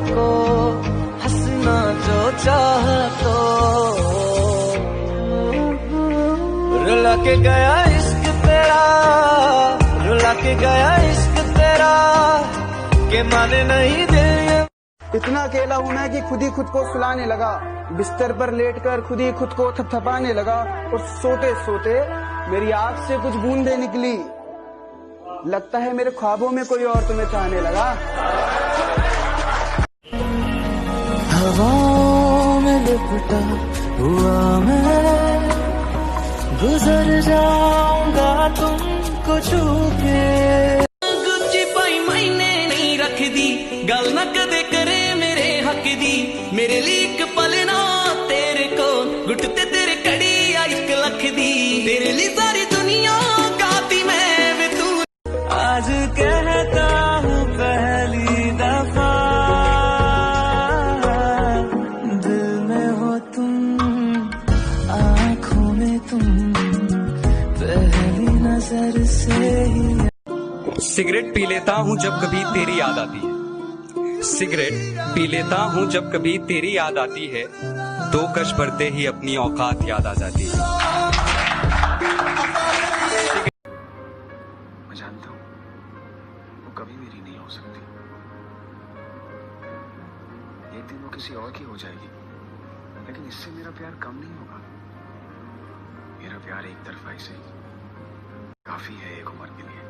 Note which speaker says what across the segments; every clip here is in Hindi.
Speaker 1: को हंसना जो चाह तो रुला के गया इश्क तेरा, रुला के गया इश्क तेरा के माने नहीं दे।
Speaker 2: इतना अकेला हूँ मैं कि खुद ही खुद को सुलाने लगा, बिस्तर पर लेटकर खुद ही खुद को थपथपाने लगा और सोते सोते मेरी आँख से कुछ बूंदें निकली। लगता है मेरे ख्वाबों में कोई और तुम्हें चाहने लगा।
Speaker 1: हवाओं में लिपटा हुआ मैं गुजर जाऊंगा तुमको छू के। गुच्ची पाई मैंने नहीं रख दी, गल न कदे करे मेरे हक दी। मेरे लिए एक पल ना तेरे को गुटते तेरे कड़ी आई 1 लाख दी। तेरे लिए सारी दुनिया गाती मैं भी तू। आज कहता हूँ पहली दफा, दिल में हो तुम, आँखों में तुम, पहली नजर से ही।
Speaker 3: सिगरेट पी लेता हूँ जब कभी तेरी याद आती है, सिगरेट पी लेता हूँ जब कभी तेरी याद आती है। 2 कश भरते ही अपनी औकात याद आ जाती है।
Speaker 4: मैं जानता हूँ वो कभी मेरी नहीं हो सकती, एक दिन वो किसी और की हो जाएगी, लेकिन इससे मेरा प्यार कम नहीं होगा। मेरा प्यार एक तरफा ही सही काफी है एक उम्र के लिए।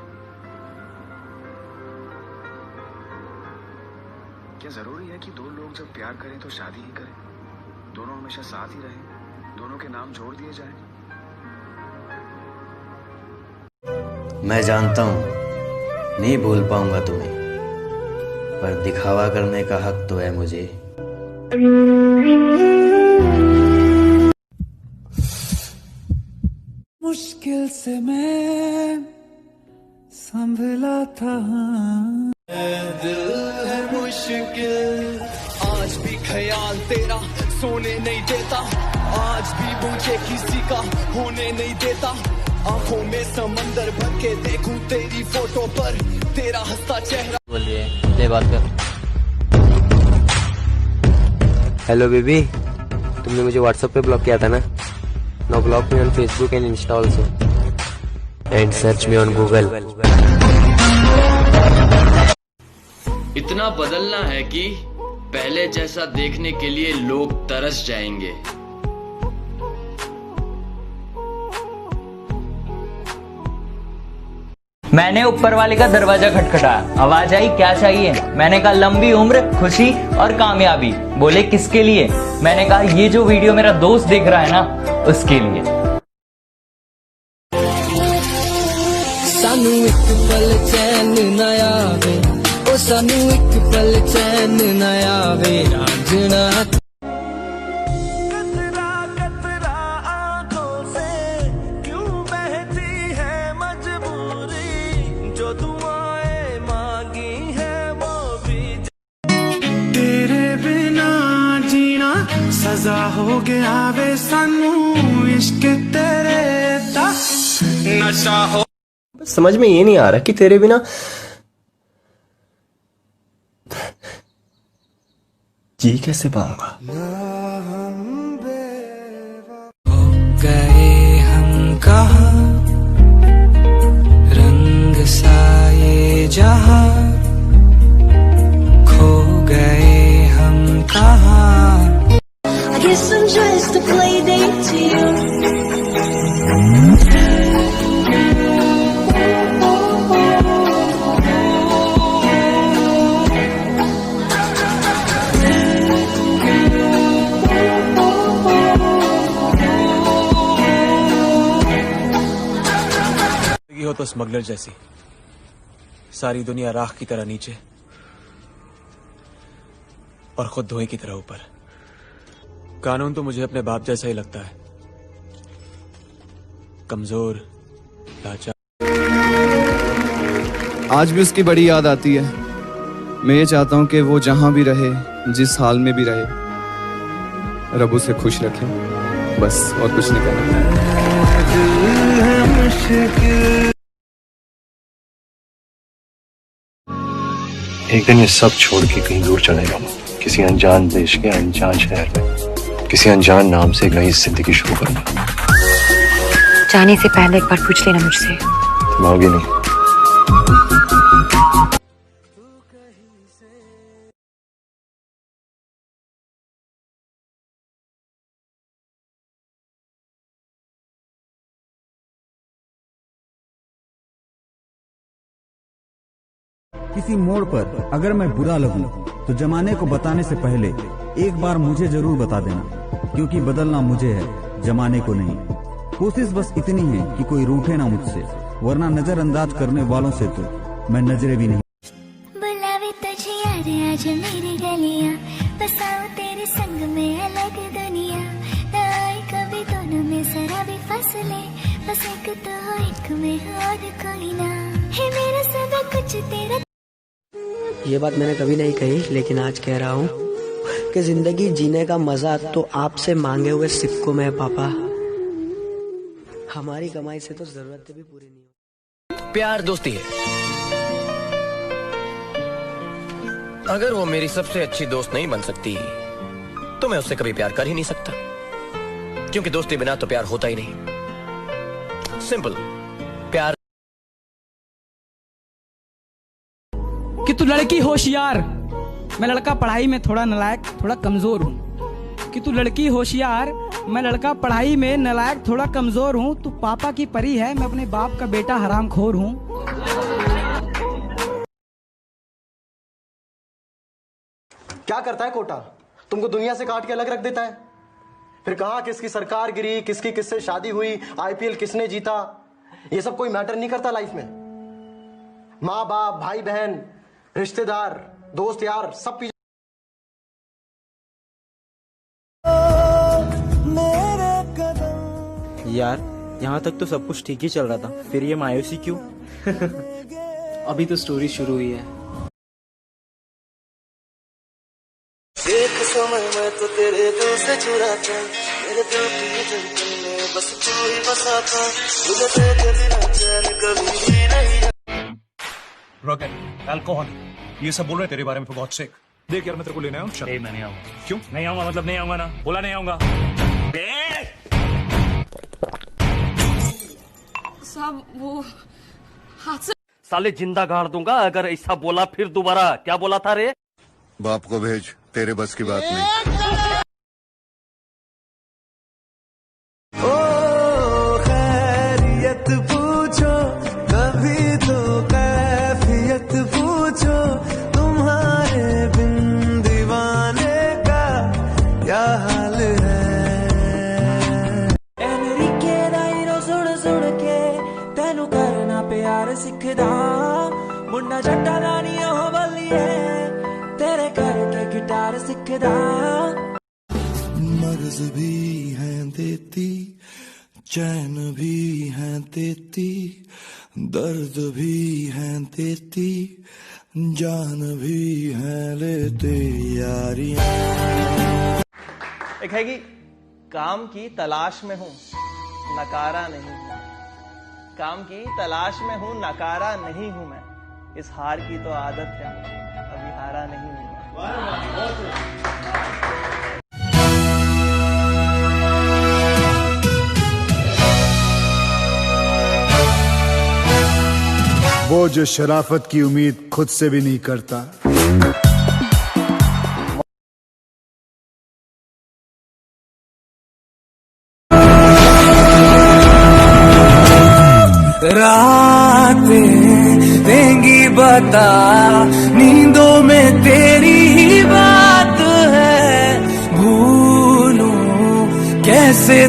Speaker 4: क्या जरूरी है कि 2 लोग जब प्यार करें तो शादी ही करें? दोनों हमेशा साथ ही रहें, दोनों के नाम जोड़ दिए जाएं।
Speaker 5: मैं जानता हूँ नहीं भूल पाऊंगा तुम्हें, पर दिखावा करने का हक तो है मुझे।
Speaker 1: मुश्किल से मैं संभला था, दिल है मुश्किल। आज भी ख्याल तेरा सोने नहीं देता, आज भी मुझे किसी का होने नहीं देता। आंखों में समंदर भर के देखूं तेरी फोटो पर तेरा हंसता चेहरा।
Speaker 6: बोलिए, ये बात कर।
Speaker 7: हेलो बेबी, तुमने मुझे व्हाट्सएप पे ब्लॉक किया था ना? Now block me on Facebook and Insta also and search me on Google.
Speaker 8: इतना बदलना है कि पहले जैसा देखने के लिए लोग तरस जाएंगे।
Speaker 6: मैंने ऊपर वाले का दरवाजा खटखटाया, आवाज आई क्या चाहिए? मैंने कहा लंबी उम्र, खुशी और कामयाबी। बोले किसके लिए? मैंने कहा ये जो वीडियो मेरा दोस्त देख रहा है ना, उसके लिए।
Speaker 1: सानू एक पल चैन न आवे, ओ सानू एक पल चैन न आवे रांझना। कतरा कतरा आंखों से क्यों बहती है मजबूरी, जो दुआएं मांगी है वो भी। तेरे बिना जीना सजा हो गया वे सानू, इश्क तेरे दा नशा हो।
Speaker 7: समझ में ये नहीं आ रहा कि तेरे बिना जी कैसे पाऊंगा।
Speaker 1: हो गए हम कहाँ, रंग सा ये जहाँ, खो गए हम कहाँ। I guess I'm just a play date to you.
Speaker 9: हो तो स्मगलर जैसी, सारी दुनिया राख की तरह नीचे और खुद धुएं की तरह ऊपर। कानून तो मुझे अपने बाप जैसा ही लगता है, कमजोर, लाचार।
Speaker 10: आज भी उसकी बड़ी याद आती है। मैं ये चाहता हूँ कि वो जहां भी रहे, जिस हाल में भी रहे, रब उसे खुश रखे, बस और कुछ नहीं करना।
Speaker 11: एक दिन ये सब छोड़ के कहीं दूर चले जाऊँ, किसी अनजान देश के अनजान शहर में, किसी अनजान नाम से एक नई जिंदगी शुरू करूंगा।
Speaker 12: जाने से पहले एक बार पूछ लेना मुझसे।
Speaker 11: तुम आओगी नहीं?
Speaker 13: किसी मोड़ पर अगर मैं बुरा लगूं तो जमाने को बताने से पहले एक बार मुझे जरूर बता देना, क्योंकि बदलना मुझे है, जमाने को नहीं। कोशिश बस इतनी है कि कोई रूठे ना मुझसे, वरना नजरअंदाज करने वालों से तो मैं नजरे भी नहीं।
Speaker 14: बुलावे तुझे यार आज मेरी गलियां, बसाऊं तेरे संग में अलग दुनिया, न आए कभी दोनों में जरा भी फासले, बस एक तो हो एक में और कोई ना है, मेरा सब कुछ तेरा।
Speaker 15: ये बात मैंने कभी नहीं कही, लेकिन आज कह रहा हूँ कि जिंदगी जीने का मजा तो आपसे मांगे हुए सिक्कों में है पापा। हमारी कमाई से तो जरूरतें भी पूरी नहीं होती।
Speaker 8: प्यार दोस्ती है। अगर वो मेरी सबसे अच्छी दोस्त नहीं बन सकती तो मैं उससे कभी प्यार कर ही नहीं सकता, क्योंकि दोस्ती बिना तो प्यार होता ही नहीं। सिंपल। प्यार
Speaker 16: कि तू लड़की होशियार, मैं लड़का पढ़ाई में थोड़ा नालायक थोड़ा कमजोर हूँ। कि तू लड़की होशियार, मैं लड़का पढ़ाई में नालायक थोड़ा कमजोर हूँ। तू पापा की परी है, मैं अपने बाप का बेटा हरामखोर हूँ।
Speaker 17: क्या करता है कोटा, तुमको दुनिया से काट के अलग रख देता है। फिर कहा किसकी सरकार गिरी, किसकी किससे शादी हुई, आईपीएल किसने जीता, ये सब कोई मैटर नहीं करता लाइफ में। माँ बाप, भाई बहन, रिश्तेदार, दोस्त यार सब पीछे।
Speaker 18: यार यहाँ तक तो सब कुछ ठीक ही चल रहा था, फिर ये मायूसी क्यों?
Speaker 19: अभी तो स्टोरी शुरू हुई है।
Speaker 1: एक समय मैं तो तेरे दिल से चुरा था, मेरे दिल की धड़कन में बस तू ही बसा था, तुझे देखे बिना चैन कभी भी नहीं।
Speaker 20: रॉकेट अल्कोहल ये सब बोल रहे तेरे बारे में, बहुत सिक। देख यार मैं तेरे को लेने आया हूँ। मैं नहीं आऊंगा। क्यों नहीं आऊंगा? मतलब नहीं आऊंगा ना, बोला नहीं आऊंगा।
Speaker 21: साहब वो हाथ से
Speaker 22: साले जिंदा गाड़ दूंगा अगर ऐसा बोला फिर दोबारा। क्या बोला था रे?
Speaker 23: बाप को भेज, तेरे बस की बात नहीं।
Speaker 1: ओ खैरियत पूछो कभी तो कैफियत पूछो, तुम्हारे बिन दीवाने का क्या हाल है। ए मेरी केदाईरो सुन सुन के तेनू करना प्यार सिखदा, मुंडा जट्टा दानी हो बलिए तेरे करके गिटार सिखदा। मर्ज भी है देती, चैन भी है देती, दर्द भी है देती, जान भी है लेते यारियां।
Speaker 24: एक है कि काम की तलाश में हूँ नकारा नहीं हूँ, काम की तलाश में हूँ नकारा नहीं हूँ मैं, इस हार की तो आदत है अभी हारा नहीं हूँ।
Speaker 25: वो जो शराफत की उम्मीद खुद से भी नहीं करता।
Speaker 1: रातें देंगी बता, नींदों में तेरी ही बात है, भूलूं कैसे।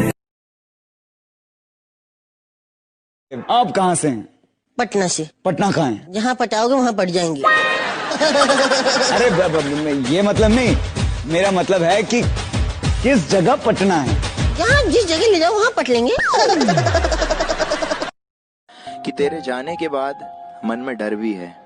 Speaker 2: आप कहाँ से हैं?
Speaker 26: पटना से।
Speaker 2: पटना कहाँ है?
Speaker 26: जहाँ पटाओगे वहाँ पट जाएंगे।
Speaker 2: अरे ये मतलब नहीं, मेरा मतलब है कि किस जगह पटना है।
Speaker 26: जहाँ जिस जगह ले जाओ वहाँ पट लेंगे।
Speaker 27: कि तेरे जाने के बाद मन में डर भी है,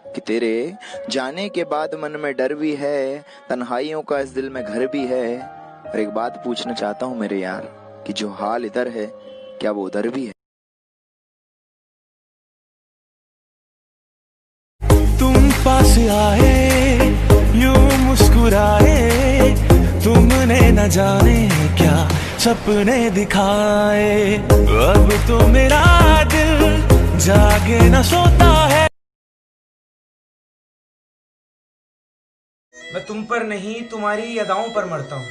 Speaker 27: कि तेरे जाने के बाद मन में डर भी है, तन्हाइयों का इस दिल में घर भी है। और एक बात पूछना चाहता हूँ मेरे यार, कि जो हाल इधर है क्या वो उधर भी है?
Speaker 1: तुम पास आए यूं मुस्कुराए, तुमने न जाने क्या सपने दिखाए। अब तो मेरा दिल जागे न सोता है।
Speaker 19: मैं तुम पर नहीं तुम्हारी अदाओं पर मरता हूँ।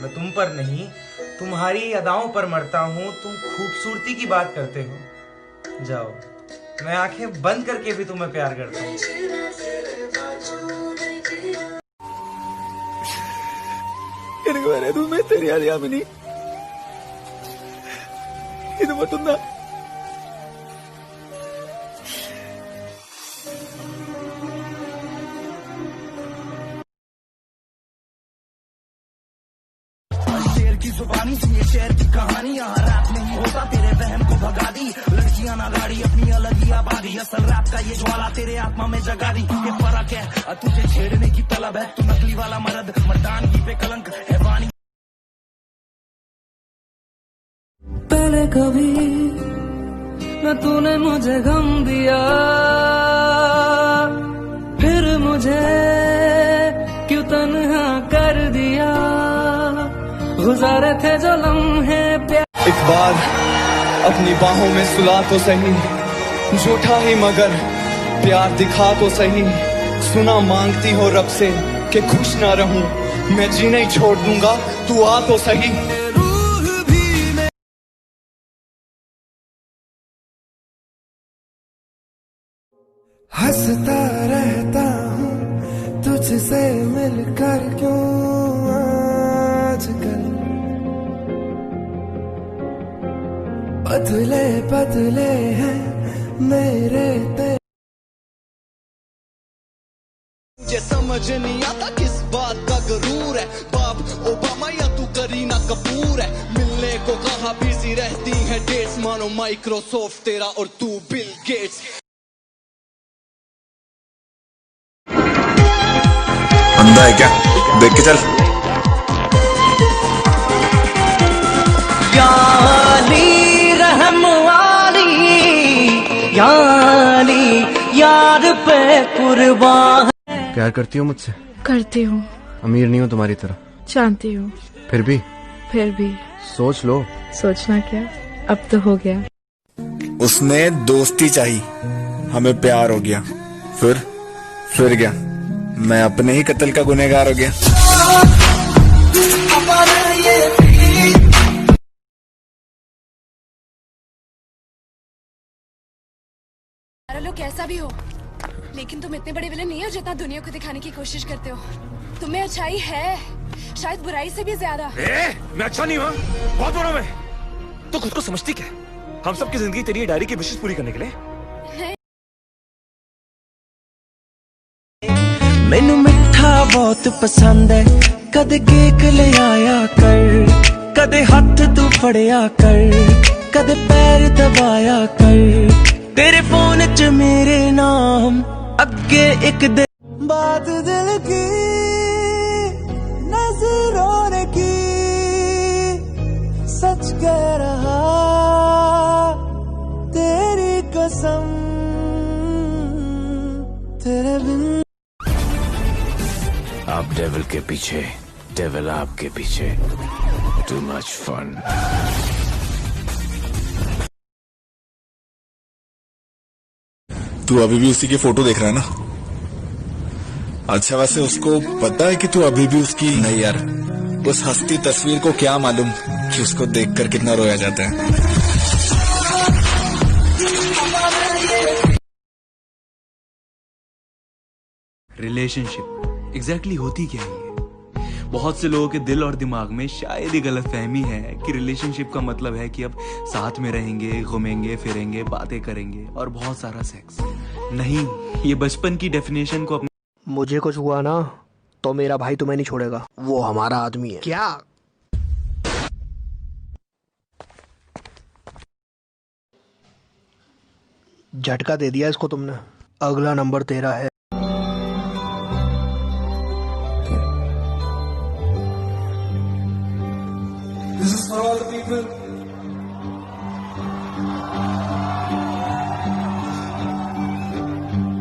Speaker 19: मैं तुम पर नहीं तुम्हारी अदाओं पर मरता हूँ। तुम खूबसूरती की बात करते हो, जाओ मैं आंखें बंद करके भी तुम्हें प्यार करता हूँ।
Speaker 1: എനിക്ക് വരതുമേ തെരിയാമിനി ഇത് മറ്റൊന്നാ शेर की जुबानी सुनिए शेर की कहानी, यहाँ रात नहीं होता तेरे वहम को भगा दी। लड़कियां ना गाड़ी अपनी अलग ही आबादी, असल रात का ये ज्वाला तेरे आत्मा में जगा दी। ये फर्क है तुझे छेड़ने की तलब है, तू नकली वाला मर्द मर्दानगी पे कलंक है वाणी। पहले कभी न तूने मुझे गम दिया, फिर मुझे क्यों तन्हा कर दिया। गुजारे थे जो लम्हे प्यार।
Speaker 2: एक बार अपनी बाहों में सुला तो सही, झूठा ही मगर प्यार दिखा तो सही। सुना मांगती हो रब से कि खुश ना रहूं, मैं जीना ही छोड़ दूंगा, तू आ तो सही।
Speaker 1: हंसता रहता हूँ तुझसे मिलकर, क्यों आजकल बदले बदले हैं मेरे ते।
Speaker 2: मुझे समझ नहीं आता किस बात का गरूर है, बाप ओबामा या तू करीना कपूर है। मिलने को कहा बिजी रहती है डेट्स, मानो माइक्रोसॉफ्ट तेरा और तू बिल गेट्स।
Speaker 23: अंधा है क्या? देख के चल।
Speaker 1: याली रहम वाली याली यार पे कुर्बान।
Speaker 11: प्यार करती हो मुझसे?
Speaker 12: करती हूँ।
Speaker 11: अमीर नहीं हूँ तुम्हारी तरह,
Speaker 12: जानती हूँ।
Speaker 11: फिर भी सोच लो।
Speaker 12: सोचना क्या, अब तो हो गया।
Speaker 23: उसने दोस्ती चाहिए, हमें प्यार हो गया, फिर क्या? मैं अपने ही कत्ल का गुनहगार हो गया।
Speaker 21: लोग कैसा भी हो, लेकिन तुम इतने बड़े विलेन नहीं हो जितना दुनिया को दिखाने की कोशिश करते हो। तुम्हें अच्छाई है शायद बुराई से भी ज्यादा।
Speaker 20: मैं अच्छा नहीं हुआ, बहुत बुरा मैं। तो खुद को समझती क्या? हम सबकी जिंदगी तेरी डायरी की विशेष पूरी करने के लिए।
Speaker 1: मैनू मिठा बहुत पसंद है, कदे केक ले आया कर, कदे हाथ तू फड़िया कर, कदे पैर दबाया कर। तेरे फोन च मेरे नाम अगे एक दे बात दिल की नजरों ने की, सच कह रहा तेरी कसम, तेरे बिन।
Speaker 3: आप डेविल के पीछे, डेविल आपके पीछे। Too much fun.
Speaker 23: तू अभी भी उसी की फोटो देख रहा है ना? अच्छा, वैसे उसको पता है कि तू अभी भी उसकी? नहीं यार, उस हस्ती तस्वीर को क्या मालूम कि उसको देखकर कितना रोया जाता है।
Speaker 4: रिलेशनशिप एग्जैक्टली होती क्या है? बहुत से लोगों के दिल और दिमाग में शायद ये गलतफहमी है कि रिलेशनशिप का मतलब है कि अब साथ में रहेंगे, घूमेंगे फिरेंगे, बातें करेंगे और बहुत सारा सेक्स। नहीं, ये बचपन की डेफिनेशन को
Speaker 15: मुझे कुछ हुआ ना तो मेरा भाई तुम्हें नहीं छोड़ेगा, वो हमारा आदमी है। क्या? झटका दे दिया इसको तुमने। अगला नंबर तेरा है।
Speaker 1: This is for all the people.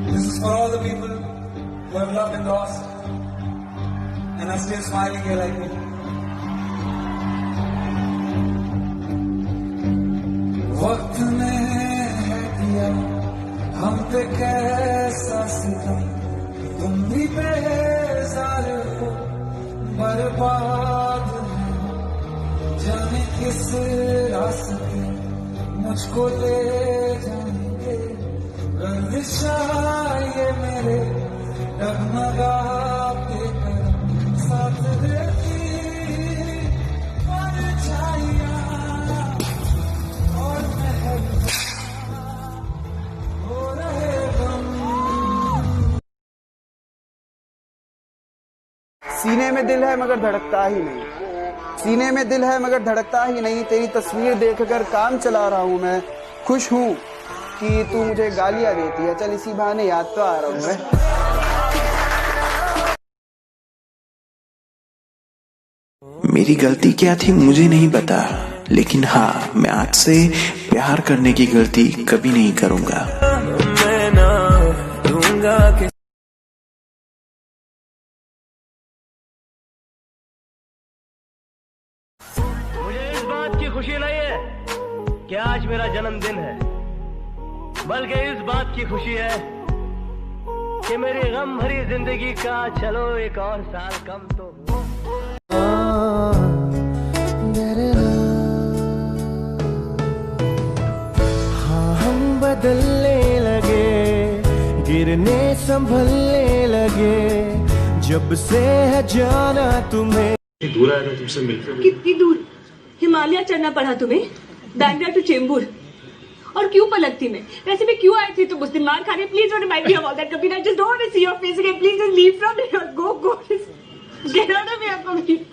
Speaker 1: This is for all the people who have loved and lost, and are still smiling here like me. वक्त ने है किया हम पे कैसा सितम, तुम भी बेजार हो बर्बाद हो, जाने किस रास्ते मुझको ले जाएंगे, गर्दिशा ये मेरे डगमगाते कदम, साथ रहती परछाइयां और महल हो रहे गम।
Speaker 2: सीने में दिल है मगर धड़कता ही नहीं, सीने में दिल है मगर धड़कता ही नहीं, तेरी तस्वीर देखकर काम चला रहा हूँ मैं, खुश हूँ कि तू मुझे गालियां देती है, चल इसी बहाने याद तो आ रहा हूँ मैं।
Speaker 27: मेरी गलती क्या थी मुझे नहीं पता, लेकिन हाँ मैं आज से प्यार करने की गलती कभी नहीं करूँगा।
Speaker 1: मैं ना दूंगा कि
Speaker 22: मुझे इस बात की खुशी नहीं है कि आज मेरा जन्मदिन है, बल्कि इस बात की खुशी है कि मेरी गम भरी जिंदगी का चलो एक और साल कम तो
Speaker 1: हाँ हम बदलने लगे, गिरने संभलने लगे, जब से है जाना तुम्हें।
Speaker 20: दूर आया था तुमसे मिलकर।
Speaker 5: कितनी दूर? हिमालय चढ़ना पड़ा तुम्हें, बैंगलोर टू चेंबूर। और क्यों पलक थी मैं? वैसे भी क्यों आई थी तुम उस दिन मार खाने? Please don't remind me of all that Kabir, I just don't want to see your face again, please just leave from here, go go, get out of here Kabir.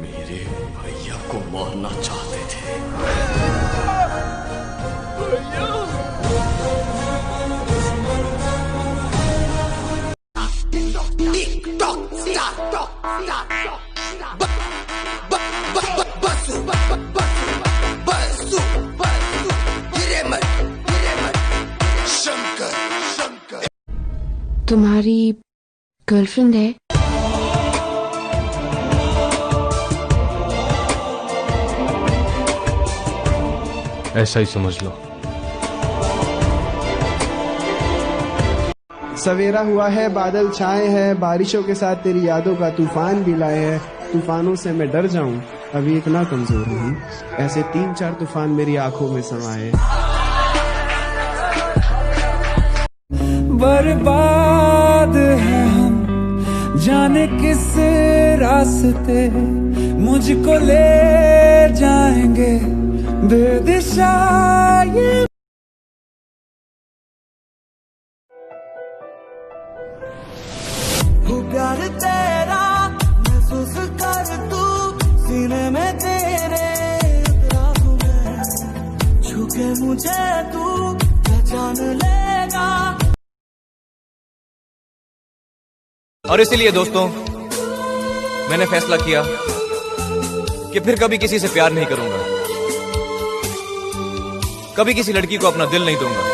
Speaker 8: मेरे भैया को मारना चाहते थे।
Speaker 12: तुम्हारी गर्लफ्रेंड है?
Speaker 20: ऐसा ही समझ लो।
Speaker 2: सवेरा हुआ है, बादल छाए हैं, बारिशों के साथ तेरी यादों का तूफान भी लाए हैं, तूफानों से मैं डर जाऊं अभी इतना कमजोर हूँ, ऐसे 3-4 तूफान मेरी आंखों में समाए।
Speaker 1: बर्बाद है हम जाने किस रास्ते मुझको ले जाएंगे, बेदिशा ये। प्यार तेरा महसूस कर तू, सीने में तेरे रातों में छुके मुझे तू पहचान लेगा।
Speaker 8: और इसीलिए दोस्तों मैंने फैसला किया कि फिर कभी किसी से प्यार नहीं करूंगा, कभी किसी लड़की को अपना दिल नहीं दूंगा।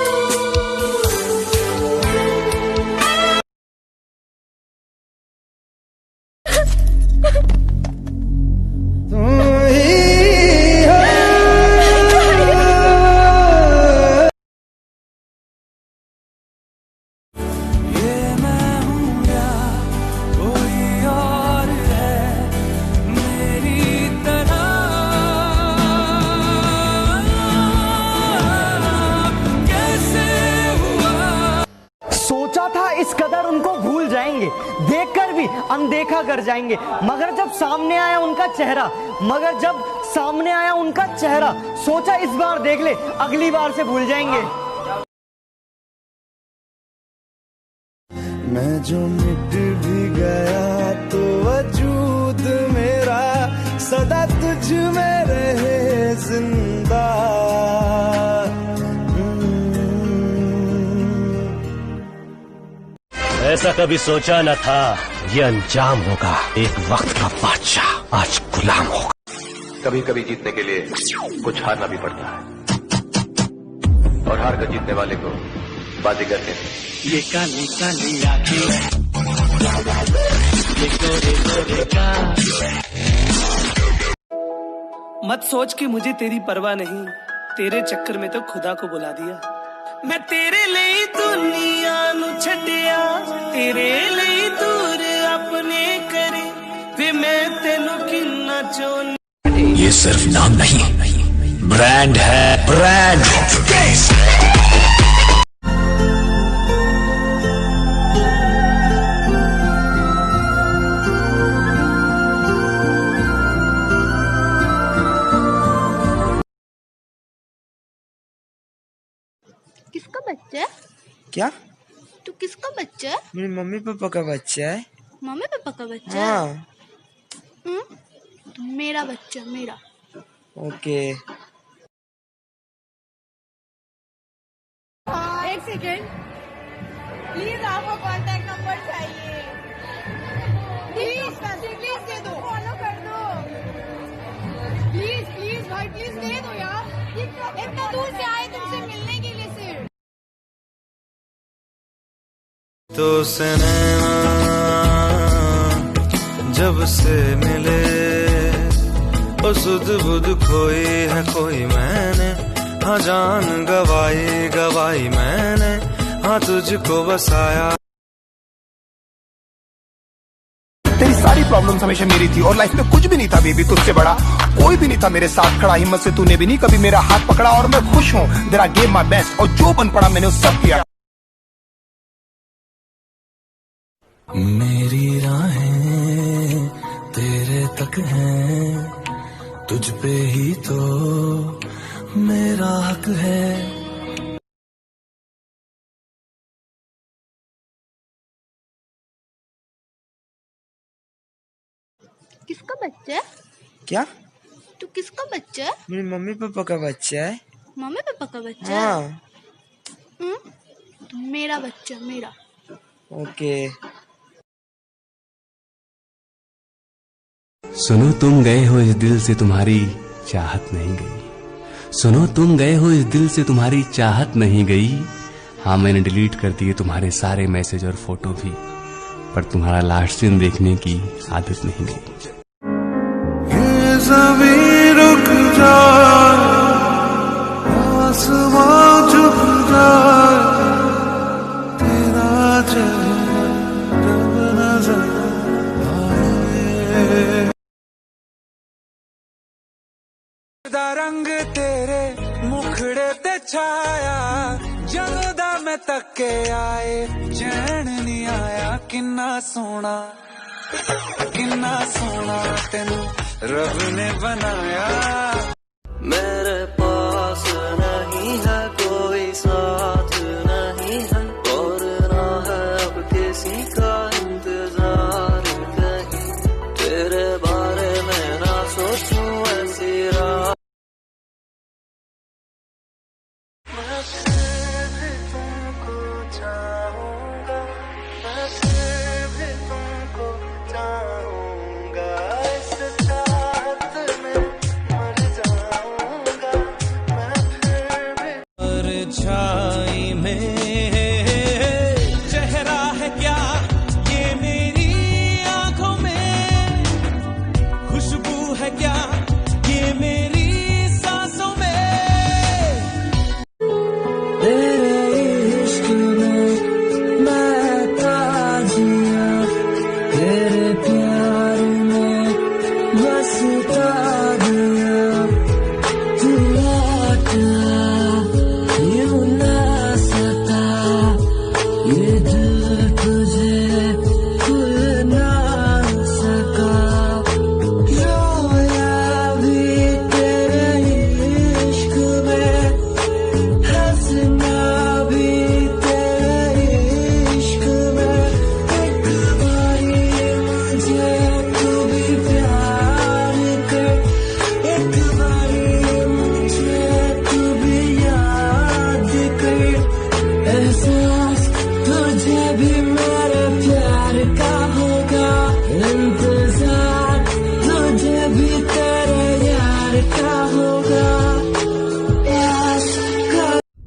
Speaker 6: सोचा था इस कदर उनको भूल जाएंगे, देखकर भी अनदेखा कर जाएंगे, मगर जब सामने आया उनका चेहरा, सोचा इस बार देख ले, अगली बार से भूल जाएंगे।
Speaker 1: मैं जो मिट भी गया तो वजूद मेरा सदा तुझ में रहे जिंदा।
Speaker 22: ऐसा कभी सोचा न था ये अंजाम होगा। एक वक्त का बादशाह आज गुलाम होगा।
Speaker 11: कभी कभी जीतने के लिए कुछ हारना भी पड़ता है, और हार कर जीतने वाले को बाजीगर कहते हैं।
Speaker 1: ये काली काली आंखें, ये गोरे गोरे का।
Speaker 7: मत सोच कि मुझे तेरी परवाह नहीं, तेरे चक्कर में तो खुदा को बुला दिया। मैं तेरे लिए दुनिया नु छड्डिया, तेरे लिए दूर अपने करे, वे मैं तेनू किन्ना चाहनी।
Speaker 3: ये सिर्फ नाम नहीं, ब्रांड है, ब्रांड।
Speaker 9: किसका बच्चा है?
Speaker 15: क्या?
Speaker 9: तू किसका बच्चा है?
Speaker 15: मेरे मम्मी पापा का बच्चा है।
Speaker 9: मम्मी पापा का बच्चा
Speaker 15: हाँ।
Speaker 9: है? तो मेरा बच्चा, मेरा।
Speaker 15: ओके।
Speaker 9: एक सेकेंड, प्लीज आपको कांटेक्ट नंबर चाहिए। प्लीज प्लीज दे दो, फॉलो कर दो। प्लीज प्लीज भाई प्लीज दे दो यार, इतना दूर से आए तुमसे मिलने के लिए सिर्फ।
Speaker 1: तो सनैना जब से मिले, ओ सुध बुध खोई है कोई मैंने, हाँ जान गवाई गवाई मैंने, हाँ तुझको बसाया।
Speaker 10: तेरी सारी प्रॉब्लम्स हमेशा मेरी थी और लाइफ में कुछ भी नहीं था बेबी तुझसे बड़ा, कोई भी नहीं था मेरे साथ खड़ा। हिम्मत से तूने भी नहीं कभी मेरा हाथ पकड़ा और मैं खुश हूँ। तेरा गेम माय बेस्ट और जो बन पड़ा मैंने वो सब किया।
Speaker 1: मेरी राहें तेरे तक हैं, तुझ पे ही तो मेरा हक है।
Speaker 9: किसका बच्चा है?
Speaker 15: क्या?
Speaker 9: तू किसका बच्चा है?
Speaker 15: मेरे मम्मी पापा का बच्चा है।
Speaker 9: मम्मी पापा का बच्चा
Speaker 15: हाँ।
Speaker 9: है? तो मेरा बच्चा, मेरा।
Speaker 15: ओके।
Speaker 3: सुनो तुम गए हो इस दिल से तुम्हारी चाहत नहीं गई, सुनो तुम गए हो इस दिल से तुम्हारी चाहत नहीं गई। हाँ मैंने डिलीट कर दिए तुम्हारे सारे मैसेज और फोटो भी, पर तुम्हारा लास्ट सीन देखने की आदत नहीं गई।
Speaker 1: ये ज़मीं रुक जाए, आसमां झुक जाए, तेरा चेहरा जब नजर आए। रंग तेरे मुखड़े ते छाया, जदों दा मैं तके आए चैन नहीं आया। किन्ना सोना तेनू रब ने बनाया। मेरे पास नहीं है कोई साथ नहीं है, और ना है अब किसी का इंतजार कहीं। तेरे बारे में ना सोचूं ऐसी रात। मैं फिर भी तुमको चाहूंगा, मैं फिर भी तुमको चाहूंगा, इस चाहत में मर जाऊंगा मैं फिर भी। परछाई में चेहरा है क्या ये मेरी आंखों में, खुशबू है क्या ये मेरी सांसों में। तेरे इश्क में मैं ताजिया, तेरे प्यार में बसता गया। तू लौटा यूं ना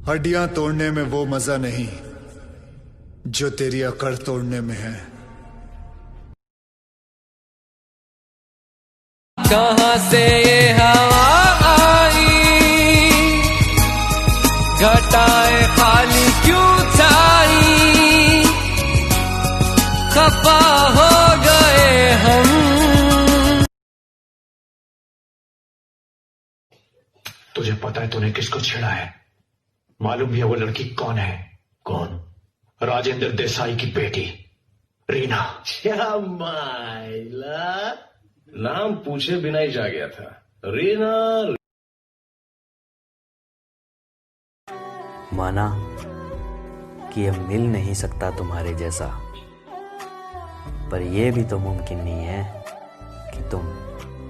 Speaker 23: हड्डियां तोड़ने में वो मजा नहीं जो तेरी अकड़ तोड़ने में है।
Speaker 1: कहां से ये हवा आई, घटाए खाली क्यों छाई, खफा हो गए हम।
Speaker 11: तुझे पता है तूने किसको छेड़ा है? मालूम भी है वो लड़की कौन है? कौन? राजेंद्र देसाई की बेटी रीना।
Speaker 22: क्या माइला, नाम पूछे बिना ही जा गया था। रीना।
Speaker 13: माना कि अब मिल नहीं सकता तुम्हारे जैसा, पर यह भी तो मुमकिन नहीं है कि तुम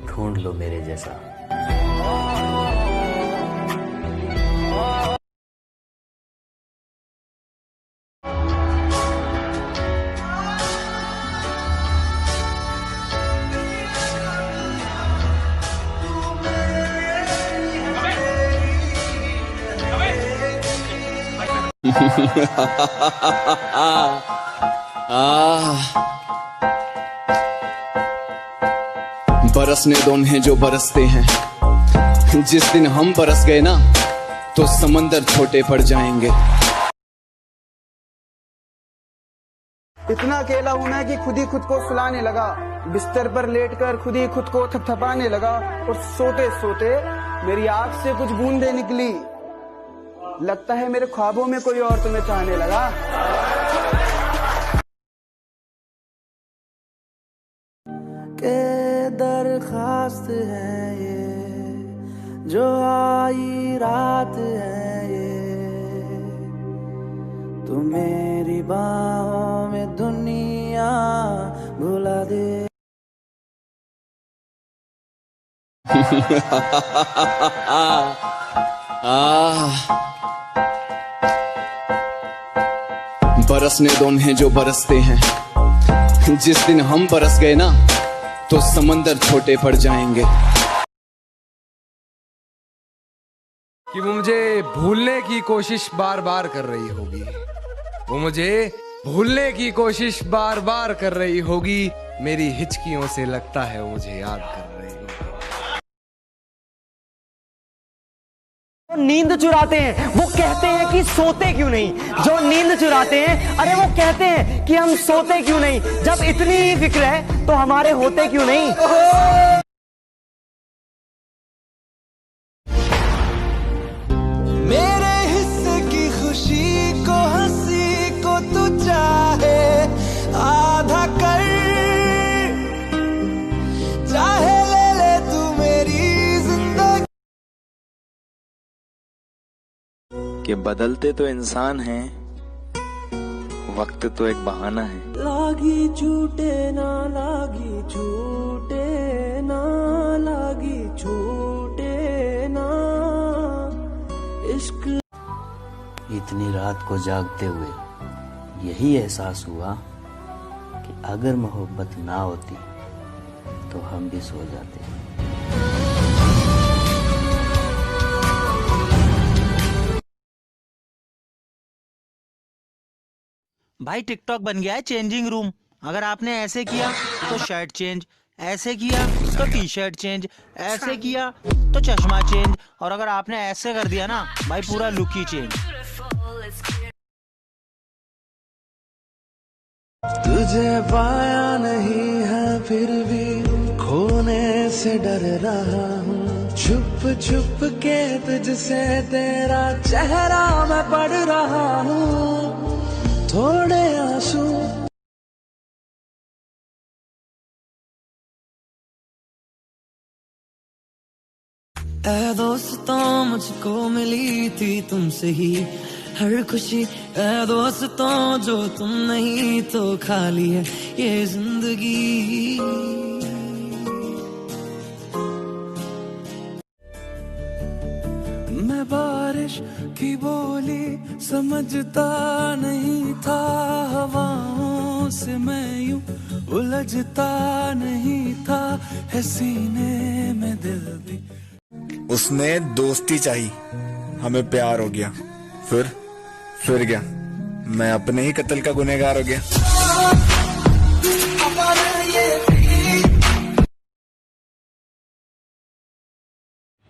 Speaker 13: ढूंढ लो मेरे जैसा।
Speaker 14: बरसने दो उन्हें जो बरसते हैं, जिस दिन हम बरस गए ना तो समंदर छोटे पड़ जाएंगे।
Speaker 2: इतना अकेला हूं मैं कि खुद ही खुद को सुलाने लगा, बिस्तर पर लेटकर खुद ही खुद को थपथपाने लगा, और सोते सोते मेरी आंख से कुछ बूंदें निकली। लगता है मेरे ख्वाबों में कोई और तुम्हें चाहने लगा।
Speaker 1: के दरखास्त है ये जो आई रात है ये, तू मेरी बाहों में दुनिया भुला दे।
Speaker 14: बरसने दो उन्हें जो बरसते हैं, जिस दिन हम बरस गए ना तो समंदर छोटे पड़ जाएंगे।
Speaker 16: कि वो मुझे भूलने की कोशिश बार बार कर रही होगी, वो मुझे भूलने की कोशिश बार बार कर रही होगी, मेरी हिचकियों से लगता है वो मुझे याद कर रही होगी।
Speaker 6: नींद चुराते हैं, वो कहते हैं कि सोते क्यों नहीं। जो नींद चुराते हैं, अरे वो कहते हैं कि हम सोते क्यों नहीं। जब इतनी ही फिक्र है तो हमारे होते क्यों नहीं।
Speaker 1: मेरे हिस्से की खुशी को हंसी को तू चाहे आधा कर, चाहे ले ले तू मेरी जिंदगी।
Speaker 27: कि बदलते तो इंसान हैं, वक्त तो एक बहाना है।
Speaker 1: लागी छूटे ना लागी छूटे ना लागी छूटे ना इश्क।
Speaker 13: इतनी रात को जागते हुए यही एहसास हुआ कि अगर मोहब्बत ना होती तो हम भी सो जाते।
Speaker 17: भाई टिकटॉक बन गया है चेंजिंग रूम। अगर आपने ऐसे किया तो शर्ट चेंज, ऐसे किया तो टी शर्ट चेंज, ऐसे किया तो चश्मा चेंज, और अगर आपने ऐसे कर दिया ना भाई पूरा लुक ही चेंज।
Speaker 1: तुझे पाया नहीं है फिर भी खोने से डर रहा हूँ, छुप छुप के तुझसे तेरा चेहरा मैं पढ़ रहा हूँ, थोड़े आंसू। ऐ दोस्तों मुझको मिली थी तुमसे ही हर खुशी, ऐ दोस्तों जो तुम नहीं तो खाली है ये जिंदगी। मैं बारिश की बोली समझता नहीं था, हवाओं से मैं यूं उलझता नहीं था, है सीने में दिल भी।
Speaker 23: उसने दोस्ती चाही, हमें प्यार हो गया, फिर क्या, मैं अपने ही कत्ल का गुनहगार हो गया।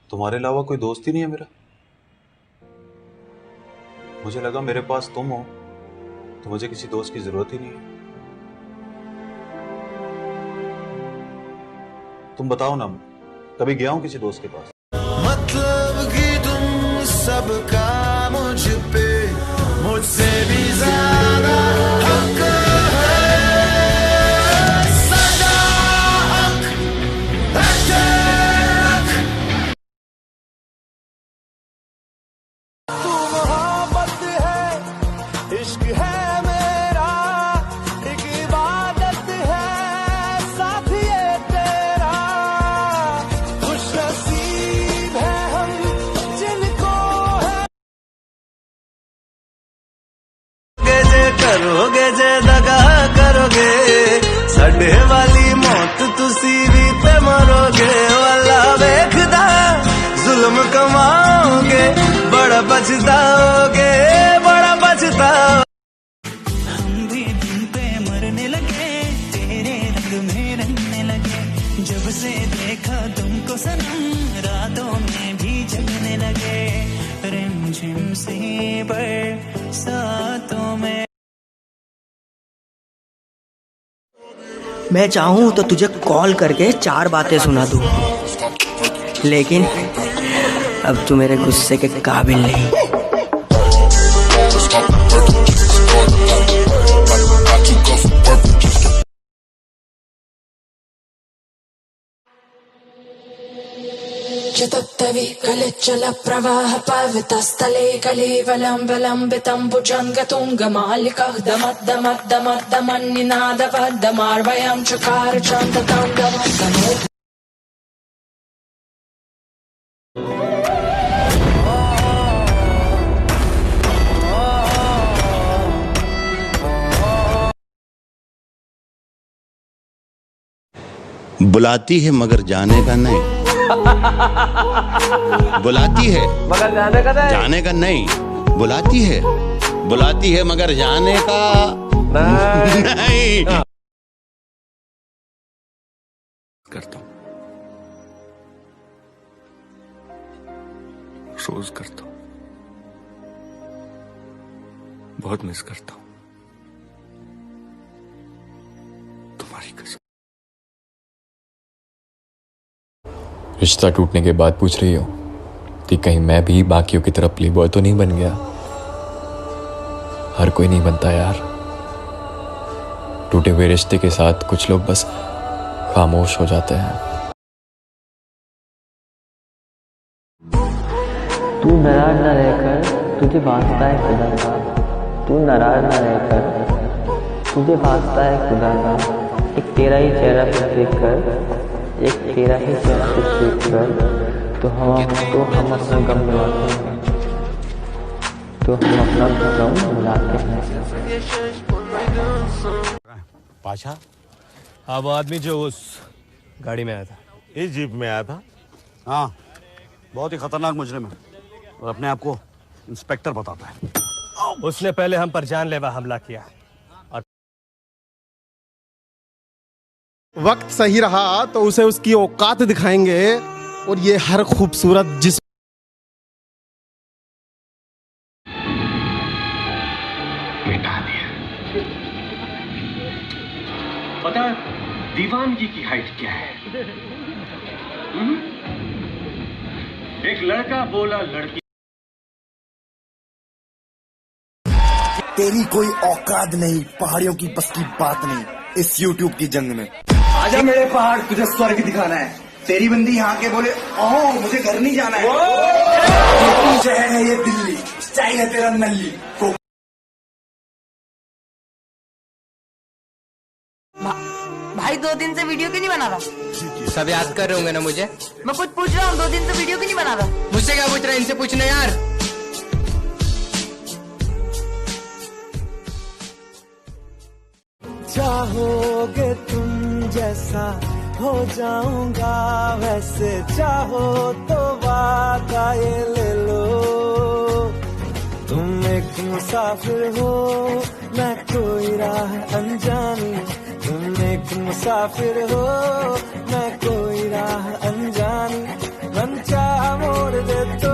Speaker 4: तुम्हारे अलावा कोई दोस्त ही नहीं है मेरा। मुझे लगा मेरे पास तुम हो तो मुझे किसी दोस्त की जरूरत ही नहीं है। तुम बताओ ना, कभी गया हूं किसी दोस्त के पास?
Speaker 1: मतलब कि तुम सबका मुझ पे मुझसे भी ज्यादा हक है, सदा हक है। तू मोहब्बत है, इश्क है मेरा, एक इबादत है साथ ये तेरा। खुश नसीब है हम जिनको है। करोगे जे दगा करोगे, साडे वाली मौत तुसी भी ते मरोगे। वाला वेखदा जुल्म कमाओगे, बड़ा पछताओगे, बड़ा पछताओगे। हम भी दिन पे मरने लगे, तेरे रंग में रंगने लगे। जब से देखा तुमको सनम, रातों में भी जगने लगे। रिमझिम सी बरसातों में।
Speaker 15: मैं चाहूँ तो तुझे कॉल करके 4 बातें सुना दूँ, लेकिन अब तू मेरे गुस्से के काबिल नहीं।
Speaker 18: चतुत्तवि कलिचल प्रवाह पावितस्थले कलेवलम्बलम्बितं भुजङ्गतुङ्गमालिकः दमद्दमद्दमद्दमन्निनादवद्दमार्वयं चकार चन्दताण्डवम्।
Speaker 19: बुलाती है मगर जाने का नहीं, बुलाती है
Speaker 6: मगर जाने का नहीं,
Speaker 19: जाने का नहीं, बुलाती है मगर जाने का नहीं।
Speaker 23: करता हूँ, रोज करता हूँ, बहुत मिस करता हूँ तुम्हारी कसम।
Speaker 21: रिश्ता टूटने के बाद पूछ रही हो कि कहीं मैं भी बाकियों की तरह प्ले बॉय तो नहीं बन गया। हर कोई नहीं बनता यार। टूटे हुए रिश्ते के साथ कुछ लोग बस खामोश हो जाते हैं।
Speaker 24: तू नाराज न रहकर तुझे वास्ता है खुदा का, तू नाराज न रहकर तुझे वास्ता है खुदा का। एक तेरा ही चेहरा पे देख कर, एक तेरा ही चेहरा पे देख कर, तो हम अपना गम मिलाते हैं, तो हम अपना गम मिलाते हैं।
Speaker 25: पाशा, अब आदमी जो उस गाड़ी में आया था, इस जीप में आया था।
Speaker 26: हाँ, बहुत ही खतरनाक मुजरिम है और अपने आप को इंस्पेक्टर बताता है।
Speaker 25: उसने पहले हम पर जानलेवा हमला किया और
Speaker 28: वक्त सही रहा तो उसे उसकी औकात दिखाएंगे और ये हर खूबसूरत जिस
Speaker 11: मिटा दिया। पता दीवानगी की हाइट क्या है? एक लड़का बोला लड़की,
Speaker 29: तेरी कोई औकात नहीं, पहाड़ियों की बस की बात नहीं इस यूट्यूब की जंग में।
Speaker 2: आजा मेरे पहाड़, तुझे स्वर्ग दिखाना है। तेरी बंदी यहाँ के बोले ओह मुझे घर नहीं जाना है। ये शहर है ये दिल्ली, स्टाइल है तेरा नल्ली।
Speaker 9: भाई 2 दिन से वीडियो क्यों नहीं बना रहा?
Speaker 6: सब याद कर रहे होंगे ना मुझे।
Speaker 9: मैं कुछ पूछ रहा हूँ, 2 दिन से वीडियो क्यों नहीं बना रहा?
Speaker 6: मुझसे क्या पूछ रहा है, इनसे पूछना यार।
Speaker 1: चाहोगे तुम जैसा हो जाऊंगा वैसे, चाहो तो वादा ये ले लो तुम एक मुसाफिर हो मैं कोई राह अनजानी, तुम एक मुसाफिर हो मैं कोई राह अनजानी, मन चाह मोड़ दे तो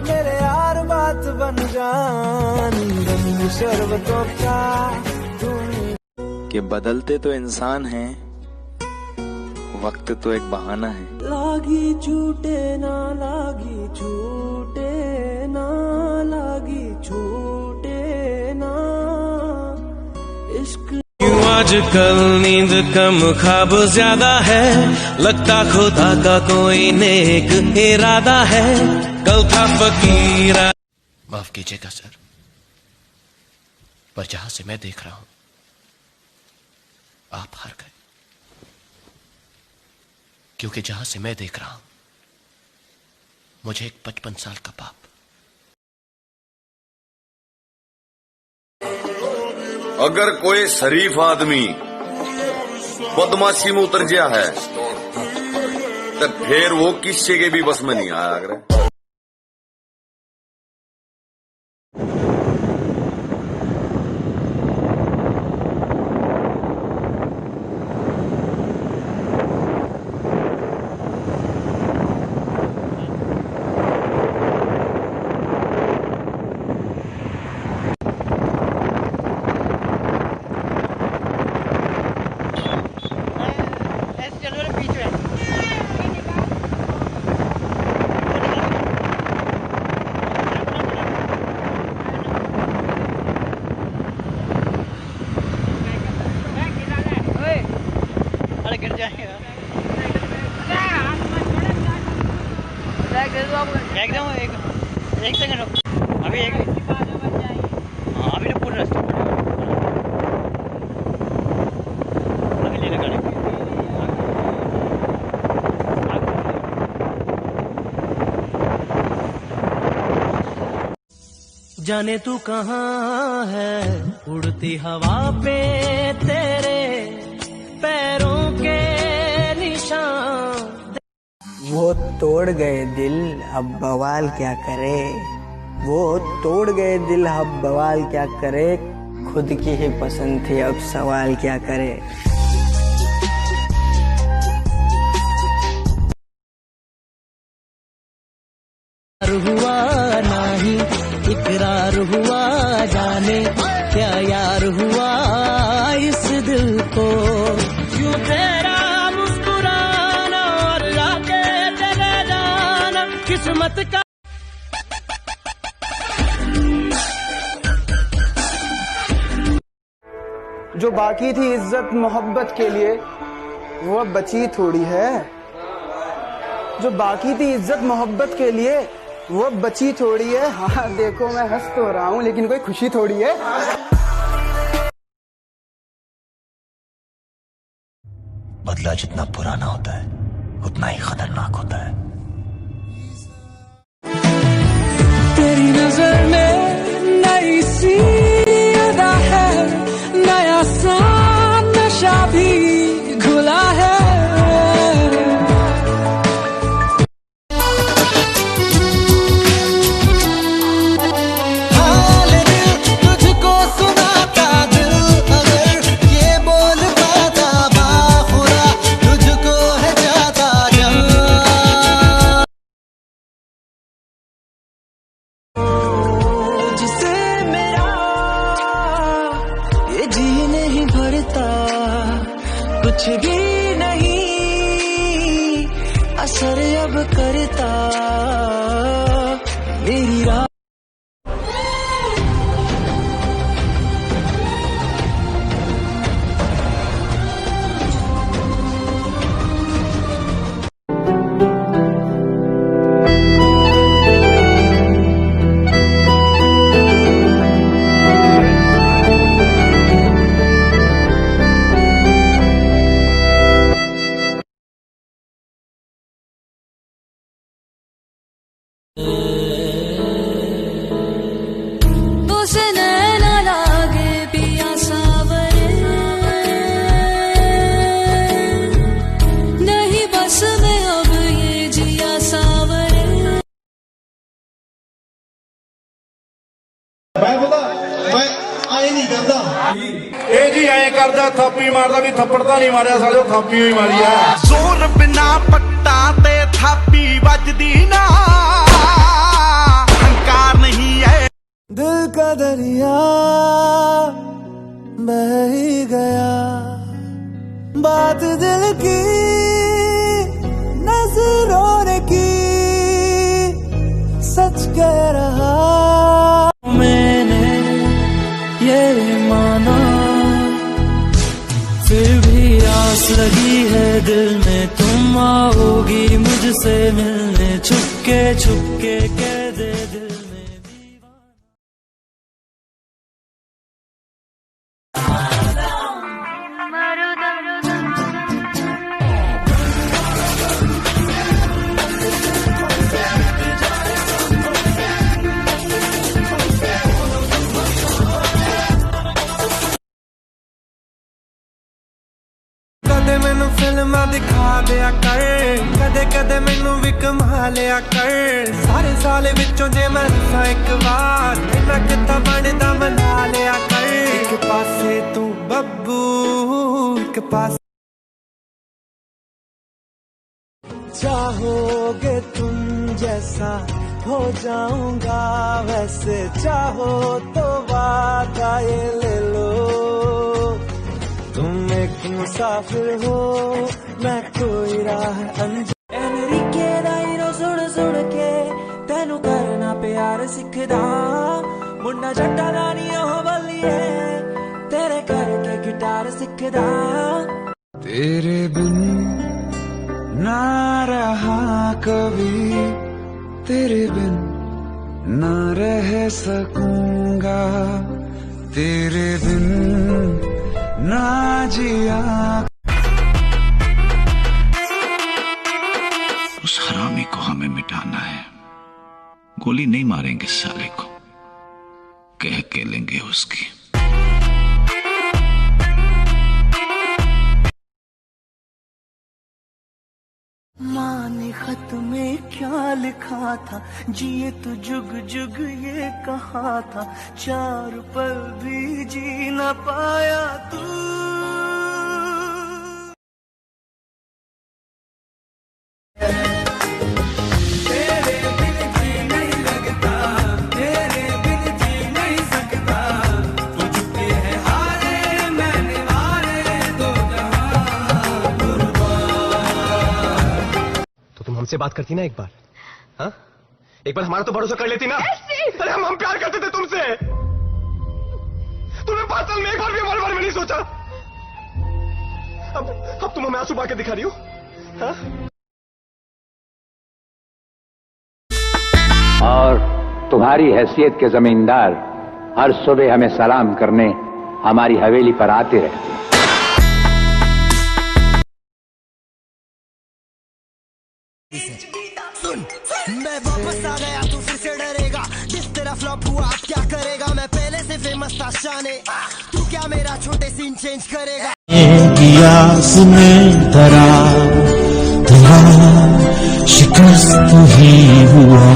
Speaker 1: मेरे यार बात बन जानी, रंग शरबतों का
Speaker 27: कि बदलते तो इंसान हैं, वक्त तो एक बहाना है।
Speaker 1: लागी छूटे ना लागी छूटे ना लागी छूटे ना इश्क। क्यों आजकल नींद कम ख्वाब ज्यादा है, लगता खुदा का कोई नेक इरादा है, कल था फकीरा।
Speaker 3: माफ कीजिएगा सर, पर जहां से मैं देख रहा हूं आप हार गए, क्योंकि जहां से मैं देख रहा हूं मुझे एक 55 साल का बाप।
Speaker 5: अगर कोई शरीफ आदमी बदमाशी में उतर गया है तो फिर वो किसी के भी बस में नहीं आया। अगर
Speaker 17: एक सेकंड रुक, अभी एक हाँ अभी तो पूरा रास्ता अभी ले लगा
Speaker 1: जाने तू कहाँ है, उड़ती हवा पे तेरे पैरों के निशान।
Speaker 15: वो तोड़ गए दिल अब बवाल क्या करे, वो तोड़ गए दिल अब बवाल क्या करे, खुद की ही पसंद थी अब सवाल क्या करे।
Speaker 1: हुआ नहीं इकरार हुआ, जाने क्या यार हुआ इस दिल को, क्यों तेरा मुस्कुराना और लाके चले जाना किस्मत का।
Speaker 2: जो बाकी थी इज्जत मोहब्बत के लिए वो अब बची थोड़ी है, जो बाकी थी इज्जत मोहब्बत के लिए वो अब बची थोड़ी है। हाँ देखो मैं हंस तो रहा हूँ लेकिन कोई खुशी थोड़ी है।
Speaker 11: बदला जितना पुराना होता है उतना ही खतरनाक होता है।
Speaker 1: तेरी नजर में नई सी अदा है, नया सा नशा भी घुला है। तुझको सुनाता दिल अगर ये बोल पाता बाखुदा, तुझको है जाता जहाँ जिसे मेरा ये जी नहीं भरता, कुछ भी नहीं असर अब करता मेरी राह।
Speaker 28: मैं बोला मैं आए नहीं करता
Speaker 26: ਇਹ ਜੀ ਐਂ ਕਰਦਾ ਥਾਪੀ ਮਾਰਦਾ ਵੀ ਥੱਪੜ ਤਾਂ ਨਹੀਂ ਮਾਰਿਆ ਸਾਲਿਓ ਥਾਪੀ ਹੋਈ ਮਾਰੀ ਆ
Speaker 1: ਜ਼ੋਰ ਬਿਨਾ ਪੱਟਾਂ ਤੇ ਥਾਪੀ ਵੱਜਦੀ ਨਾ ਹੰਕਾਰ ਨਹੀਂ ਹੈ ਦਿਲ ਕਾ ਦਰਿਆ बह ही गया बात दिल की नजरों ने की सच कह रहा मैंने ये माना फिर भी आस लगी है दिल में तुम आओगी मुझसे मिलने छुपके छुपके कह दे दिल ਕਦੇ ਮੈਨੂੰ ਫਿਲਮਾਂ ਦਿਖਾ ਦਿਆ ਕਰ ਕਦੇ ਕਦੇ ਮੈਨੂੰ ਵੀ ਕਮਾ ਲਿਆ ਕਰ ਸਾਰੇ ਸਾਲ ਵਿੱਚੋਂ ਜੇ ਮੈਂ ਹੱਸਾਂ ਇੱਕ ਵਾਰ ਇਹਨਾਂ ਕਿੱਦਾਂ ਬਣਦਾ ਮਨਾ ਲਿਆ ਕਰ ਇੱਕ ਪਾਸੇ ਤੂੰ ਬੱਬੂ ਇੱਕ ਪਾਸੇ चाहोगे तुम जैसा हो जाऊंगा वैसे चाहो तो वादा ये ले लो तुम एक मुसाफिर हो मैं कोई राह अनजान दायरो सुन सुन के तेनू करना प्यार सिखदा मुन्ना जट्टा नानी हो बलिए तेरे करके गिटार सिखदा तेरे बिन ना रहा कभी तेरे बिन ना रह सकूंगा तेरे बिन ना जिया
Speaker 7: उस हरामी को हमें मिटाना है गोली नहीं मारेंगे साले को कह के लेंगे उसकी
Speaker 1: माँ ने खत में क्या लिखा था जिए तो जुग जुग ये कहा था 4 पल भी जी न पाया तू तेरे बिन जी नहीं लगता तेरे बिन जी नहीं सकता तू चुके है हारे मैंने हारे दो जहां
Speaker 25: तो तुम हमसे बात करती ना एक बार हाँ एक बार हमारा तो भरोसा कर लेती ना अरे हम प्यार करते थे तुमसे तुमने 5 साल में एक बार भी हमारे बारे में नहीं सोचा अब तुम हमें आंसू बहा के दिखा रही हो हाँ?
Speaker 8: और तुम्हारी हैसियत के जमींदार हर सुबह हमें सलाम करने हमारी हवेली पर आते रहते हैं
Speaker 1: सुन मैं वापस आ गया तू फिर से डरेगा जिस तेरा फ्लॉप हुआ अब क्या करेगा मैं पहले से फेमस था शाने तू क्या मेरा छोटे सीन चेंज करेगा
Speaker 10: आस में धरा शिकस्त ही हुआ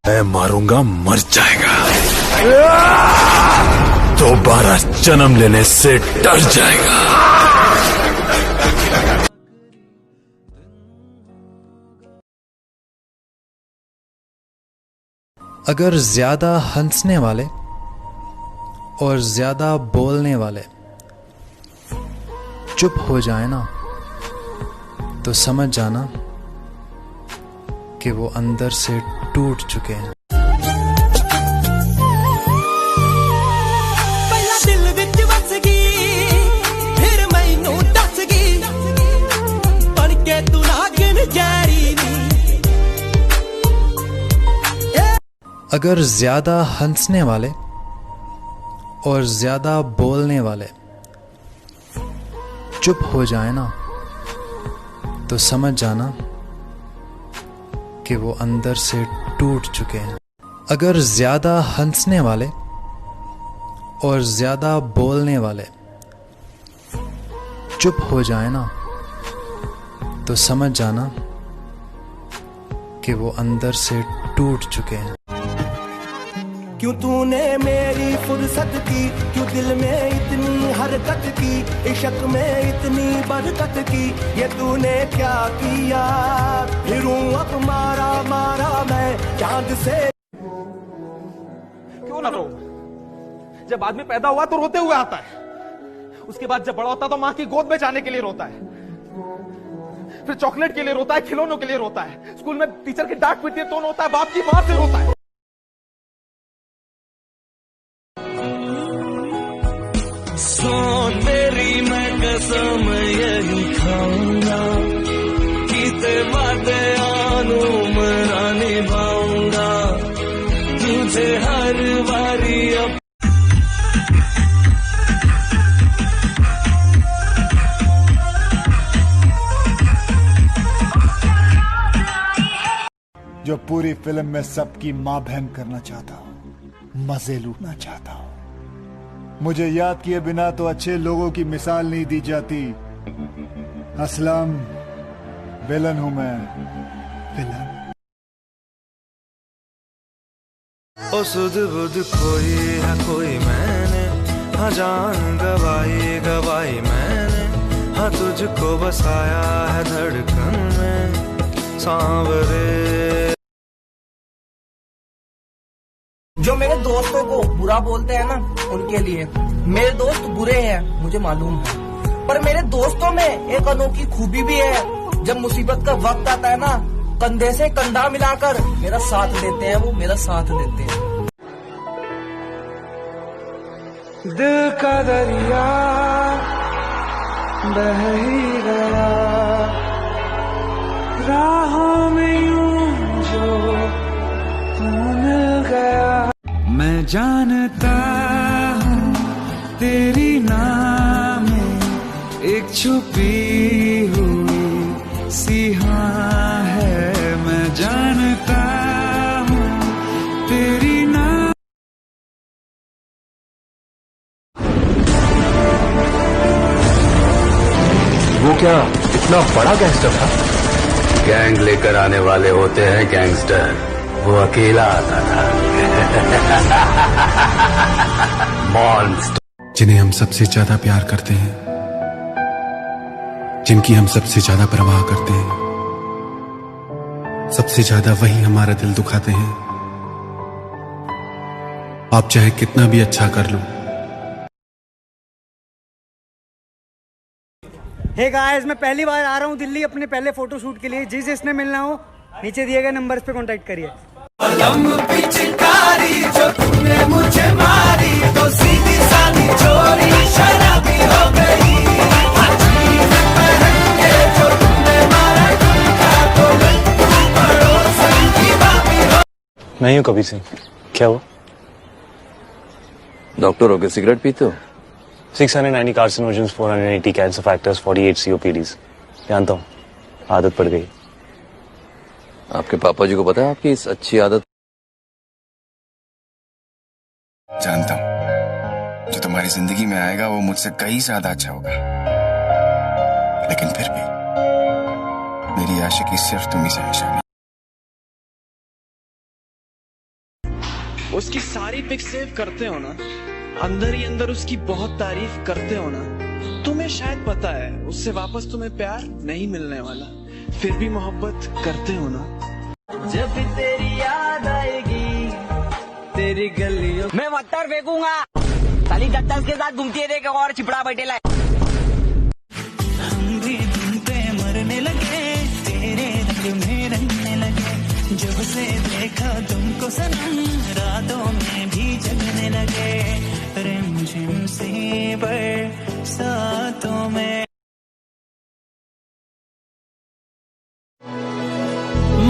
Speaker 23: मैं मारूंगा मर जाएगा दोबारा जन्म लेने से डर जाएगा
Speaker 12: अगर ज्यादा हंसने वाले और ज्यादा बोलने वाले चुप हो जाए ना तो समझ जाना कि वो अंदर से टूट चुके हैं अगर ज्यादा हंसने वाले और ज्यादा बोलने वाले चुप हो जाए ना तो समझ जाना कि वो अंदर से टूट चुके हैं अगर ज्यादा हंसने वाले और ज्यादा बोलने वाले चुप हो जाए ना तो समझ जाना कि वो अंदर से टूट चुके हैं।
Speaker 1: क्यों तूने मेरी फुर्सत की, क्यों दिल में इतनी हरकत की, इश्क में इतनी बरकत की, ये तूने क्या किया, फिरूं अब मारा मारा मैं चांद से।
Speaker 28: क्यों ना रो? जब आदमी पैदा हुआ तो रोते हुए आता है, उसके बाद जब बड़ा होता तो माँ की गोद में जाने के लिए रोता है, फिर चॉकलेट के लिए रोता है, खिलौनों के लिए रोता है, स्कूल में टीचर की डांट पीटती है तो रोता है, बाप की मार से रोता है।
Speaker 1: सुन मेरी मैं कसम यही खाऊंगा, कीते वादे आनू मरा निभाऊंगा, तुझे हर बारी अब।
Speaker 4: जो पूरी फिल्म में सबकी मां बहन करना चाहता हूं, मजे लूटना चाहता हूं। मुझे याद किए बिना तो अच्छे लोगों की मिसाल नहीं दी जाती। असलम विलन हूं मैं, विलन।
Speaker 1: ओ सुध बुध कोई है कोई मैंने, हाँ जान गवाई गवाई मैंने, हाँ तुझको बसाया है धड़कन में सांवरे।
Speaker 13: जो मेरे दोस्तों को बुरा बोलते हैं ना, उनके लिए मेरे दोस्त बुरे हैं, मुझे मालूम है, पर मेरे दोस्तों में एक अनोखी खूबी भी है। जब मुसीबत का वक्त आता है ना, कंधे से कंधा मिलाकर मेरा साथ देते हैं, वो मेरा साथ देते हैं।
Speaker 1: दिल का दरिया बह ही गया, राहों में यूं जो तू मिल गया। मैं जानता हूँ तेरी नाम में एक छुपी हुई सी हाँ है, मैं जानता हूँ तेरी नाम।
Speaker 25: वो क्या इतना बड़ा गैंगस्टर था?
Speaker 8: गैंग लेकर आने वाले होते हैं गैंगस्टर, वो अकेला आता था। मॉन्स्टर।
Speaker 14: जिन्हें हम सबसे ज्यादा प्यार करते हैं, जिनकी हम सबसे ज्यादा परवाह करते हैं, सबसे ज्यादा वही हमारा दिल दुखाते हैं। आप चाहे कितना भी अच्छा कर लो।
Speaker 6: हे गाइस, मैं पहली बार आ रहा हूँ दिल्ली अपने पहले फोटो शूट के लिए। जिसने मिलना हो नीचे दिए गए नंबर्स पे कांटेक्ट करिए।
Speaker 1: पिचकारी जो तूने मुझे मारी, तो सीधी सादी चोरी शराबी हो गई। जो तूने मारा तो पड़ोसन की बाबी हो।
Speaker 25: मैं हूँ कबीर सिंह। क्या हुआ?
Speaker 8: डॉक्टर हो के सिगरेट पीते हो?
Speaker 25: 690 कार्सिनोजेंस, 480 कैंसर फैक्टर्स, 48 COPDs। जानता हूँ, आदत पड़ गई।
Speaker 8: आपके पापा जी को पता है आपकी इस अच्छी आदत?
Speaker 16: जानता हूं जो तुम्हारी जिंदगी में आएगा वो मुझसे कई ज्यादा अच्छा होगा, लेकिन फिर भी मेरी आशिकी सिर्फ तुम ही से हमेशा।
Speaker 18: उसकी सारी पिक सेव करते हो ना, अंदर ही अंदर उसकी बहुत तारीफ करते हो ना, तुम्हें शायद पता है उससे वापस तुम्हें प्यार नहीं मिलने वाला, फिर भी मोहब्बत करते हो ना।
Speaker 1: जब तेरी याद आएगी तेरी गलियों
Speaker 13: मैं मत्तर फेंकूंगा, साली डट्टस के साथ घूमती है, देख और चिपड़ा बैठेला है।
Speaker 1: हम भी तुम पे मरने लगे, तेरे रंग में रंगने लगे, जब से देखा तुमको सनम, रातों में भी जगने लगे, रिमझिम सी बरसातों में।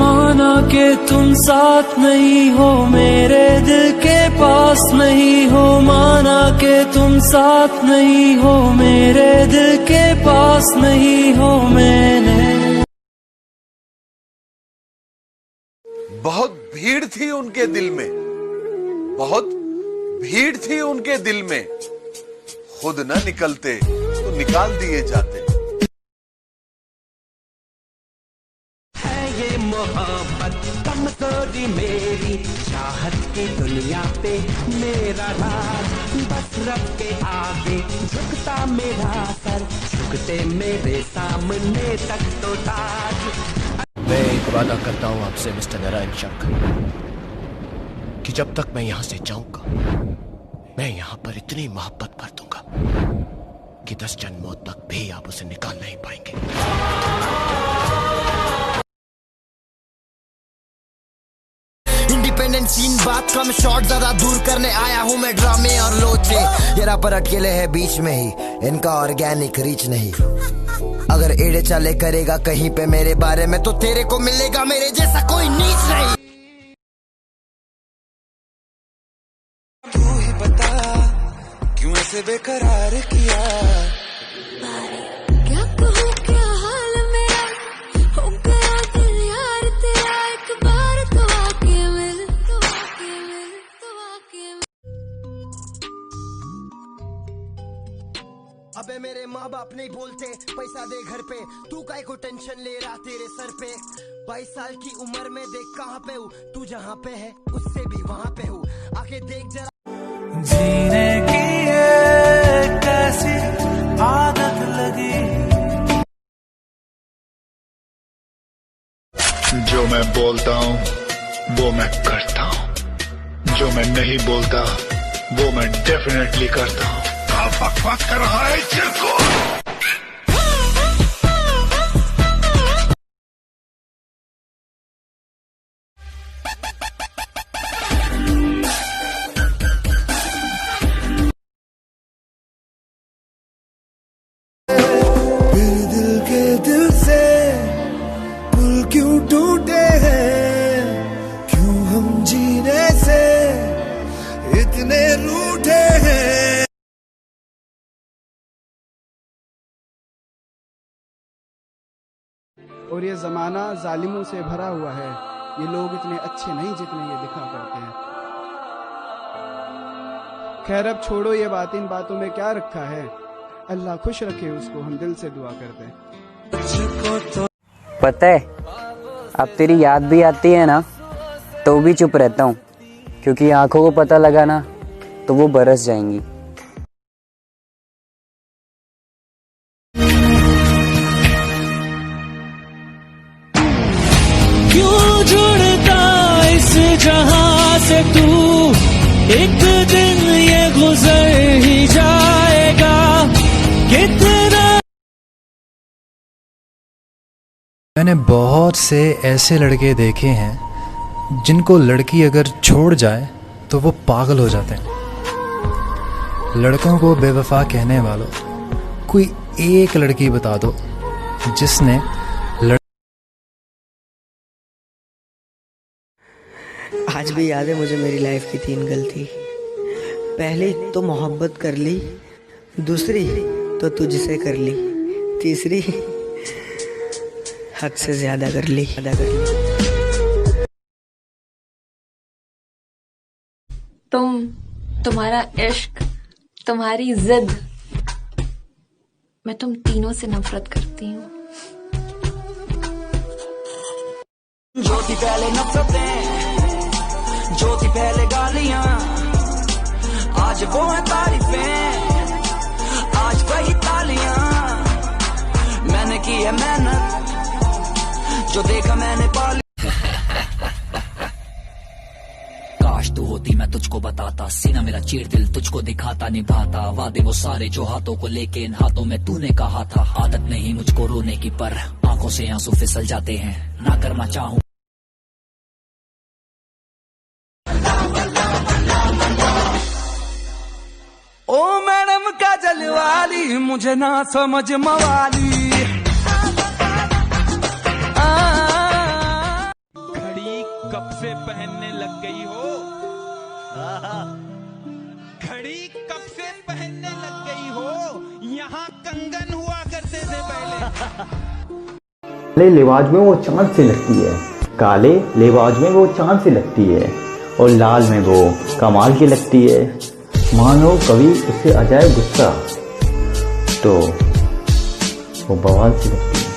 Speaker 1: माना के तुम साथ नहीं हो, मेरे दिल के पास नहीं हो, माना के तुम साथ नहीं हो, मेरे दिल के पास नहीं हो। मैंने
Speaker 5: बहुत भीड़ थी उनके दिल में, बहुत भीड़ थी उनके दिल में, खुद न निकलते तो निकाल दिए जाते।
Speaker 1: ये मोहब्बत कमजोरी मेरी, चाहत की दुनिया पे मेरा राज, बस रब के आगे झुकता मेरा सर, झुकते मेरे सामने तक तो ताज।
Speaker 3: मैं एक वादा करता हूँ आपसे मिस्टर नारायण शंकर कि जब तक मैं यहाँ से जाऊंगा मैं यहाँ पर इतनी मोहब्बत भर दूंगा कि 10 जन्मों तक भी आप उसे निकाल नहीं पाएंगे।
Speaker 9: इंडिपेंडेंट सीन बात कम शॉट जरा दूर करने आया हूँ मैं ड्रामे और लोचे, ये रैपर अकेले है बीच में ही, इनका ऑर्गेनिक रीच नहीं। अगर एड़े चले करेगा कहीं पे मेरे बारे में तो तेरे को मिलेगा मेरे जैसा कोई नीच नहीं।
Speaker 1: तू ही बता क्यों ऐसे बेकरार किया,
Speaker 19: क्या कहूँ क्या हाल मेरा, हो गया दिल यार तेरा, एक बार तो आके मिल, तो आके मिल, तो आके मिल।
Speaker 9: अबे मेरे माँ बाप नहीं बोलते पैसा दे घर पे, तू काहे को टेंशन ले रहा तेरे सर पे। 22 साल की उम्र में देख कहाँ पे हूँ, तू जहाँ पे है उससे भी वहाँ पे हूँ, आके देख जरा।
Speaker 1: जीने की ये कैसी आदत लगी,
Speaker 4: जो मैं बोलता हूँ वो मैं करता हूँ, जो मैं नहीं बोलता वो मैं डेफिनेटली करता हूँ। आप बकवास कर रहा है चिरको।
Speaker 1: दिल से पुल क्यों टूटे हैं, क्यों हम जीने से इतने रूठे हैं।
Speaker 2: और ये जमाना जालिमों से भरा हुआ है, ये लोग इतने अच्छे नहीं जितने ये दिखा करते हैं। खैर अब छोड़ो ये बात, इन बातों में क्या रखा है, अल्लाह खुश रखे उसको, हम दिल से दुआ करते हैं।
Speaker 20: पता है अब तेरी याद भी आती है ना तो भी चुप रहता हूँ, क्योंकि आंखों को पता लगा ना तो वो बरस जाएंगी।
Speaker 1: क्यों जुड़ता इस जहां से तू, एक दिन ये गुजर ही जाएगा। कितना
Speaker 12: मैंने बहुत से ऐसे लड़के देखे हैं जिनको लड़की अगर छोड़ जाए तो वो पागल हो जाते हैं। लड़कों को बेवफा कहने वालों कोई एक लड़की बता दो जिसने
Speaker 15: आज भी याद है मुझे मेरी लाइफ की 3 गलती। पहली तो मोहब्बत कर ली, दूसरी तो तुझसे कर ली, तीसरी हक से ज्यादा कर ली।
Speaker 19: तुम्हारा इश्क, तुम्हारी जिद, मैं तुम तीनों से नफरत करती हूँ।
Speaker 1: जो थी पहले नफरतें, जो थी पहले गालियां, आज वो है तारीफें, आज वही तालियां। मैंने की है मेहनत, जो देखा मैंने पा ली।
Speaker 21: काश तू होती मैं तुझको बताता, सीना मेरा चीर दिल तुझको दिखाता, निभाता वादे वो सारे जो हाथों को लेके इन हाथों में तूने कहा था। आदत नहीं मुझको रोने की पर आंखों से आंसू फिसल जाते हैं, ना करना चाहूं।
Speaker 1: ओ मैडम काजल वाली, मुझे ना समझ मवाली।
Speaker 28: घड़ी कब से पहनने लग गई हो, घड़ी कब से पहनने लग गई हो, यहाँ कंगन हुआ करते थे पहले।
Speaker 22: काले लिबास में वो चांद से लगती है, काले लिबास में वो चांद से लगती है, और लाल में वो कमाल की लगती है। मानो कभी उससे आ जाए गुस्सा तो वो बवाल सी लगती है।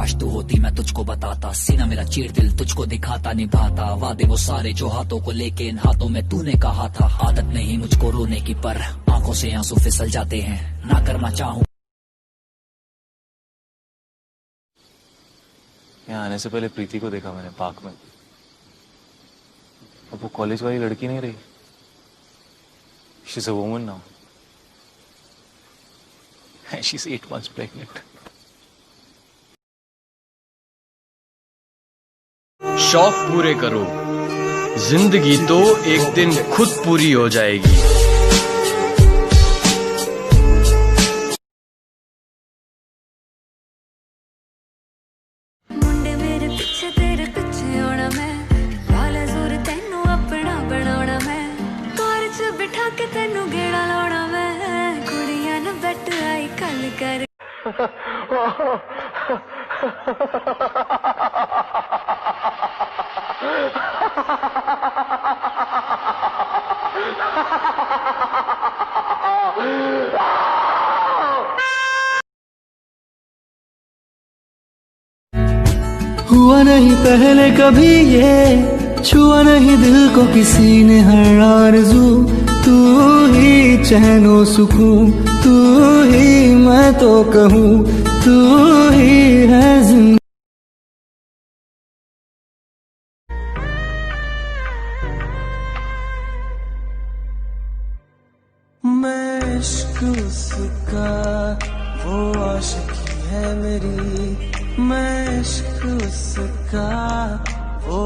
Speaker 21: काश तू होती मैं तुझको बताता, सीना मेरा चीर दिल तुझको दिखाता निभाता, वादे वो सारे जो हाथों को लेके इन हाथों में तूने कहा था। आदत नहीं मुझको रोने की पर आंखों से आंसू फिसल जाते हैं, ना करना चाहूं।
Speaker 7: यहाँ आने से पहले प्रीति को देखा मैंने पार्क में। अब वो कॉलेज वाली लड़की नहीं रही, she is a woman now and she's 8 months pregnant.
Speaker 10: शौक पूरे करो, जिंदगी तो एक दिन खुद पूरी हो जाएगी।
Speaker 19: मुंडे मेरे पीछे तेरे पीछे आना मैं, वाला जोर तेनू अपना बनाना मैं, कार च बिठा के तेनू गेड़ा लाना मैं, कुड़ियां न बैठ आई कल कर।
Speaker 1: हुआ नहीं पहले कभी ये, छुआ नहीं दिल को किसी ने हर आरज़ू, तू ही चैनो सुकून, तू ही मैं तो कहूँ, तू ही है जिंदगी। मैं इश्क उसका, वो आशिकी है मेरी, मैं इश्क उसका, वो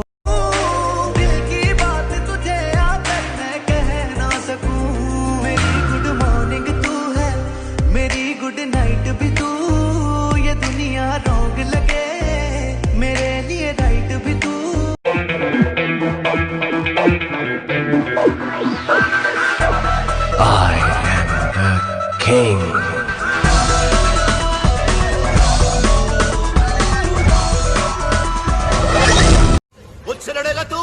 Speaker 1: दिल की बात तुझे आकर मैं कह ना सकूं, मेरी गुड मॉर्निंग तू है, मेरी गुड नाइट भी तू, ये दुनिया रॉन्ग लगे मेरे लिए राइट भी तू।
Speaker 3: I am the king.
Speaker 11: मुझसे लड़ेगा तू?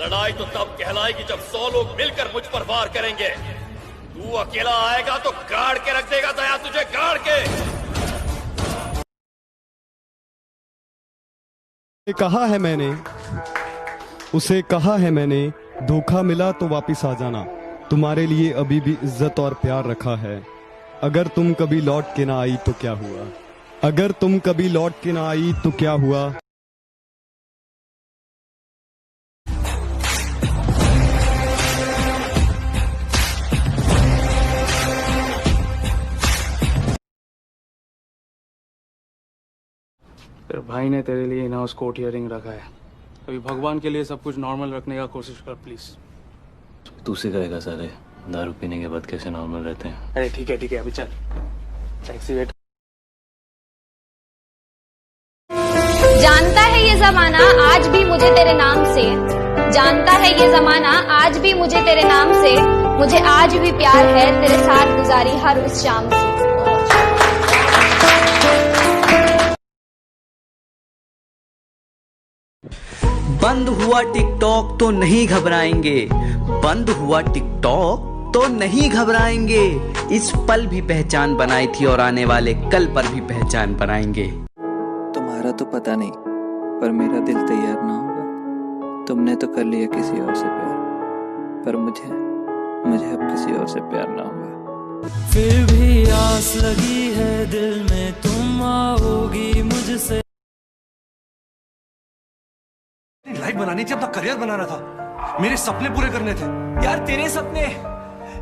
Speaker 11: लड़ाई तो तब कहलाएगी जब 100 लोग मिलकर मुझ पर वार करेंगे। तू अकेला आएगा तो गाड़ के रख देगा दया तुझे, गाड़ के।
Speaker 17: कहा है मैंने, उसे कहा है मैंने, धोखा मिला तो वापिस आ जाना, तुम्हारे लिए अभी भी इज्जत और प्यार रखा है, अगर तुम कभी लौट के ना आई तो क्या हुआ, अगर तुम कभी लौट के ना आई तो क्या हुआ।
Speaker 23: तेरे भाई ने तेरे लिए इन हाउस कोर्ट हियरिंग रखा है, अभी भगवान के लिए सब कुछ नॉर्मल रखने का कोशिश कर प्लीज।
Speaker 7: तू सिखाएगा सारे दारू पीने के बाद कैसे नॉर्मल रहते हैं।
Speaker 23: अरे ठीक है अभी चल, टैक्सी वेट।
Speaker 24: जानता है ये जमाना आज भी मुझे तेरे नाम से, जानता है ये जमाना आज भी मुझे तेरे नाम से, मुझे आज भी प्यार है तेरे साथ गुजारी हर उस शाम से।
Speaker 26: बंद हुआ टिकटॉक तो नहीं घबराएंगे, बंद हुआ टिकटॉक तो नहीं घबराएंगे, इस पल भी पहचान बनाई थी और आने वाले कल पर भी पहचान बनाएंगे।
Speaker 27: तुम्हारा तो पता नहीं पर मेरा दिल तैयार ना होगा, तुमने तो कर लिया किसी और से प्यार, पर मुझे अब किसी और से प्यार ना होगा।
Speaker 1: फिर भी आस लगी है दिल में, तुम आओगी मुझसे।
Speaker 29: लाइफ बनानी थी, अपना करियर बनाना था, मेरे सपने पूरे करने थे।
Speaker 1: यार तेरे सपने,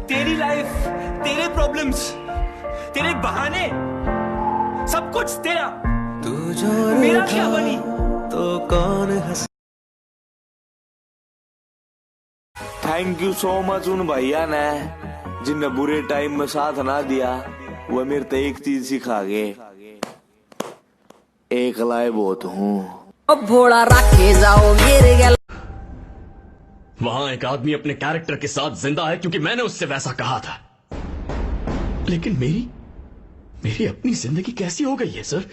Speaker 1: तेरी लाइफ, तेरे प्रॉब्लम्स, तेरे बहाने, सब कुछ तेरा, तू जो मेरा क्या बनी तो कौन हंस।
Speaker 30: थैंक यू सो मच उन भैया ने जिनने बुरे टाइम में साथ ना दिया, वो मेरे तो एक चीज सिखा गए, एक लाए बहुत हूँ।
Speaker 26: अब भोला रखे जाओ मेरे गल।
Speaker 11: वहां एक आदमी अपने कैरेक्टर के साथ जिंदा है क्योंकि मैंने उससे वैसा कहा था, लेकिन मेरी अपनी जिंदगी कैसी हो गई है सर?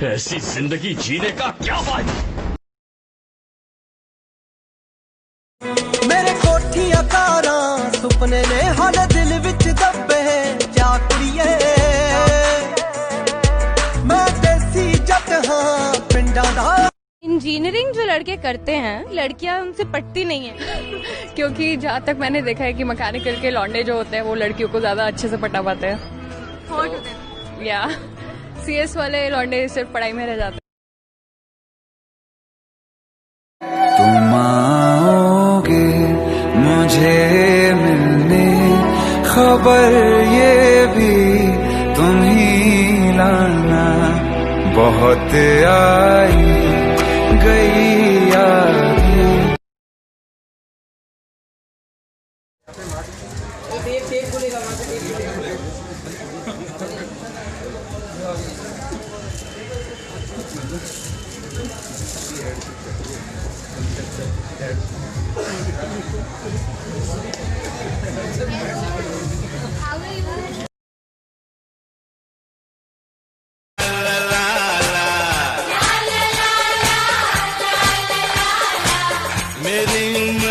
Speaker 11: ऐसी जिंदगी जीने का क्या फायदा?
Speaker 1: मेरे कोठियां कारा सुपने ने हाले दिल विच दबे, क्या कुड़िए
Speaker 4: इंजीनियरिंग जो लड़के करते हैं लड़कियां उनसे पटती नहीं है क्योंकि जहाँ तक मैंने देखा है कि मैकेनिकल के लौंडे जो होते हैं वो लड़कियों को ज्यादा अच्छे से पटा पाते हैं या CS वाले लौंडे सिर्फ पढ़ाई में रह जाते हैं।
Speaker 1: तुम आओगे मुझे मिलने, खबर ये भी तुम ही लाना, बहुत आई गई यादें। मेरी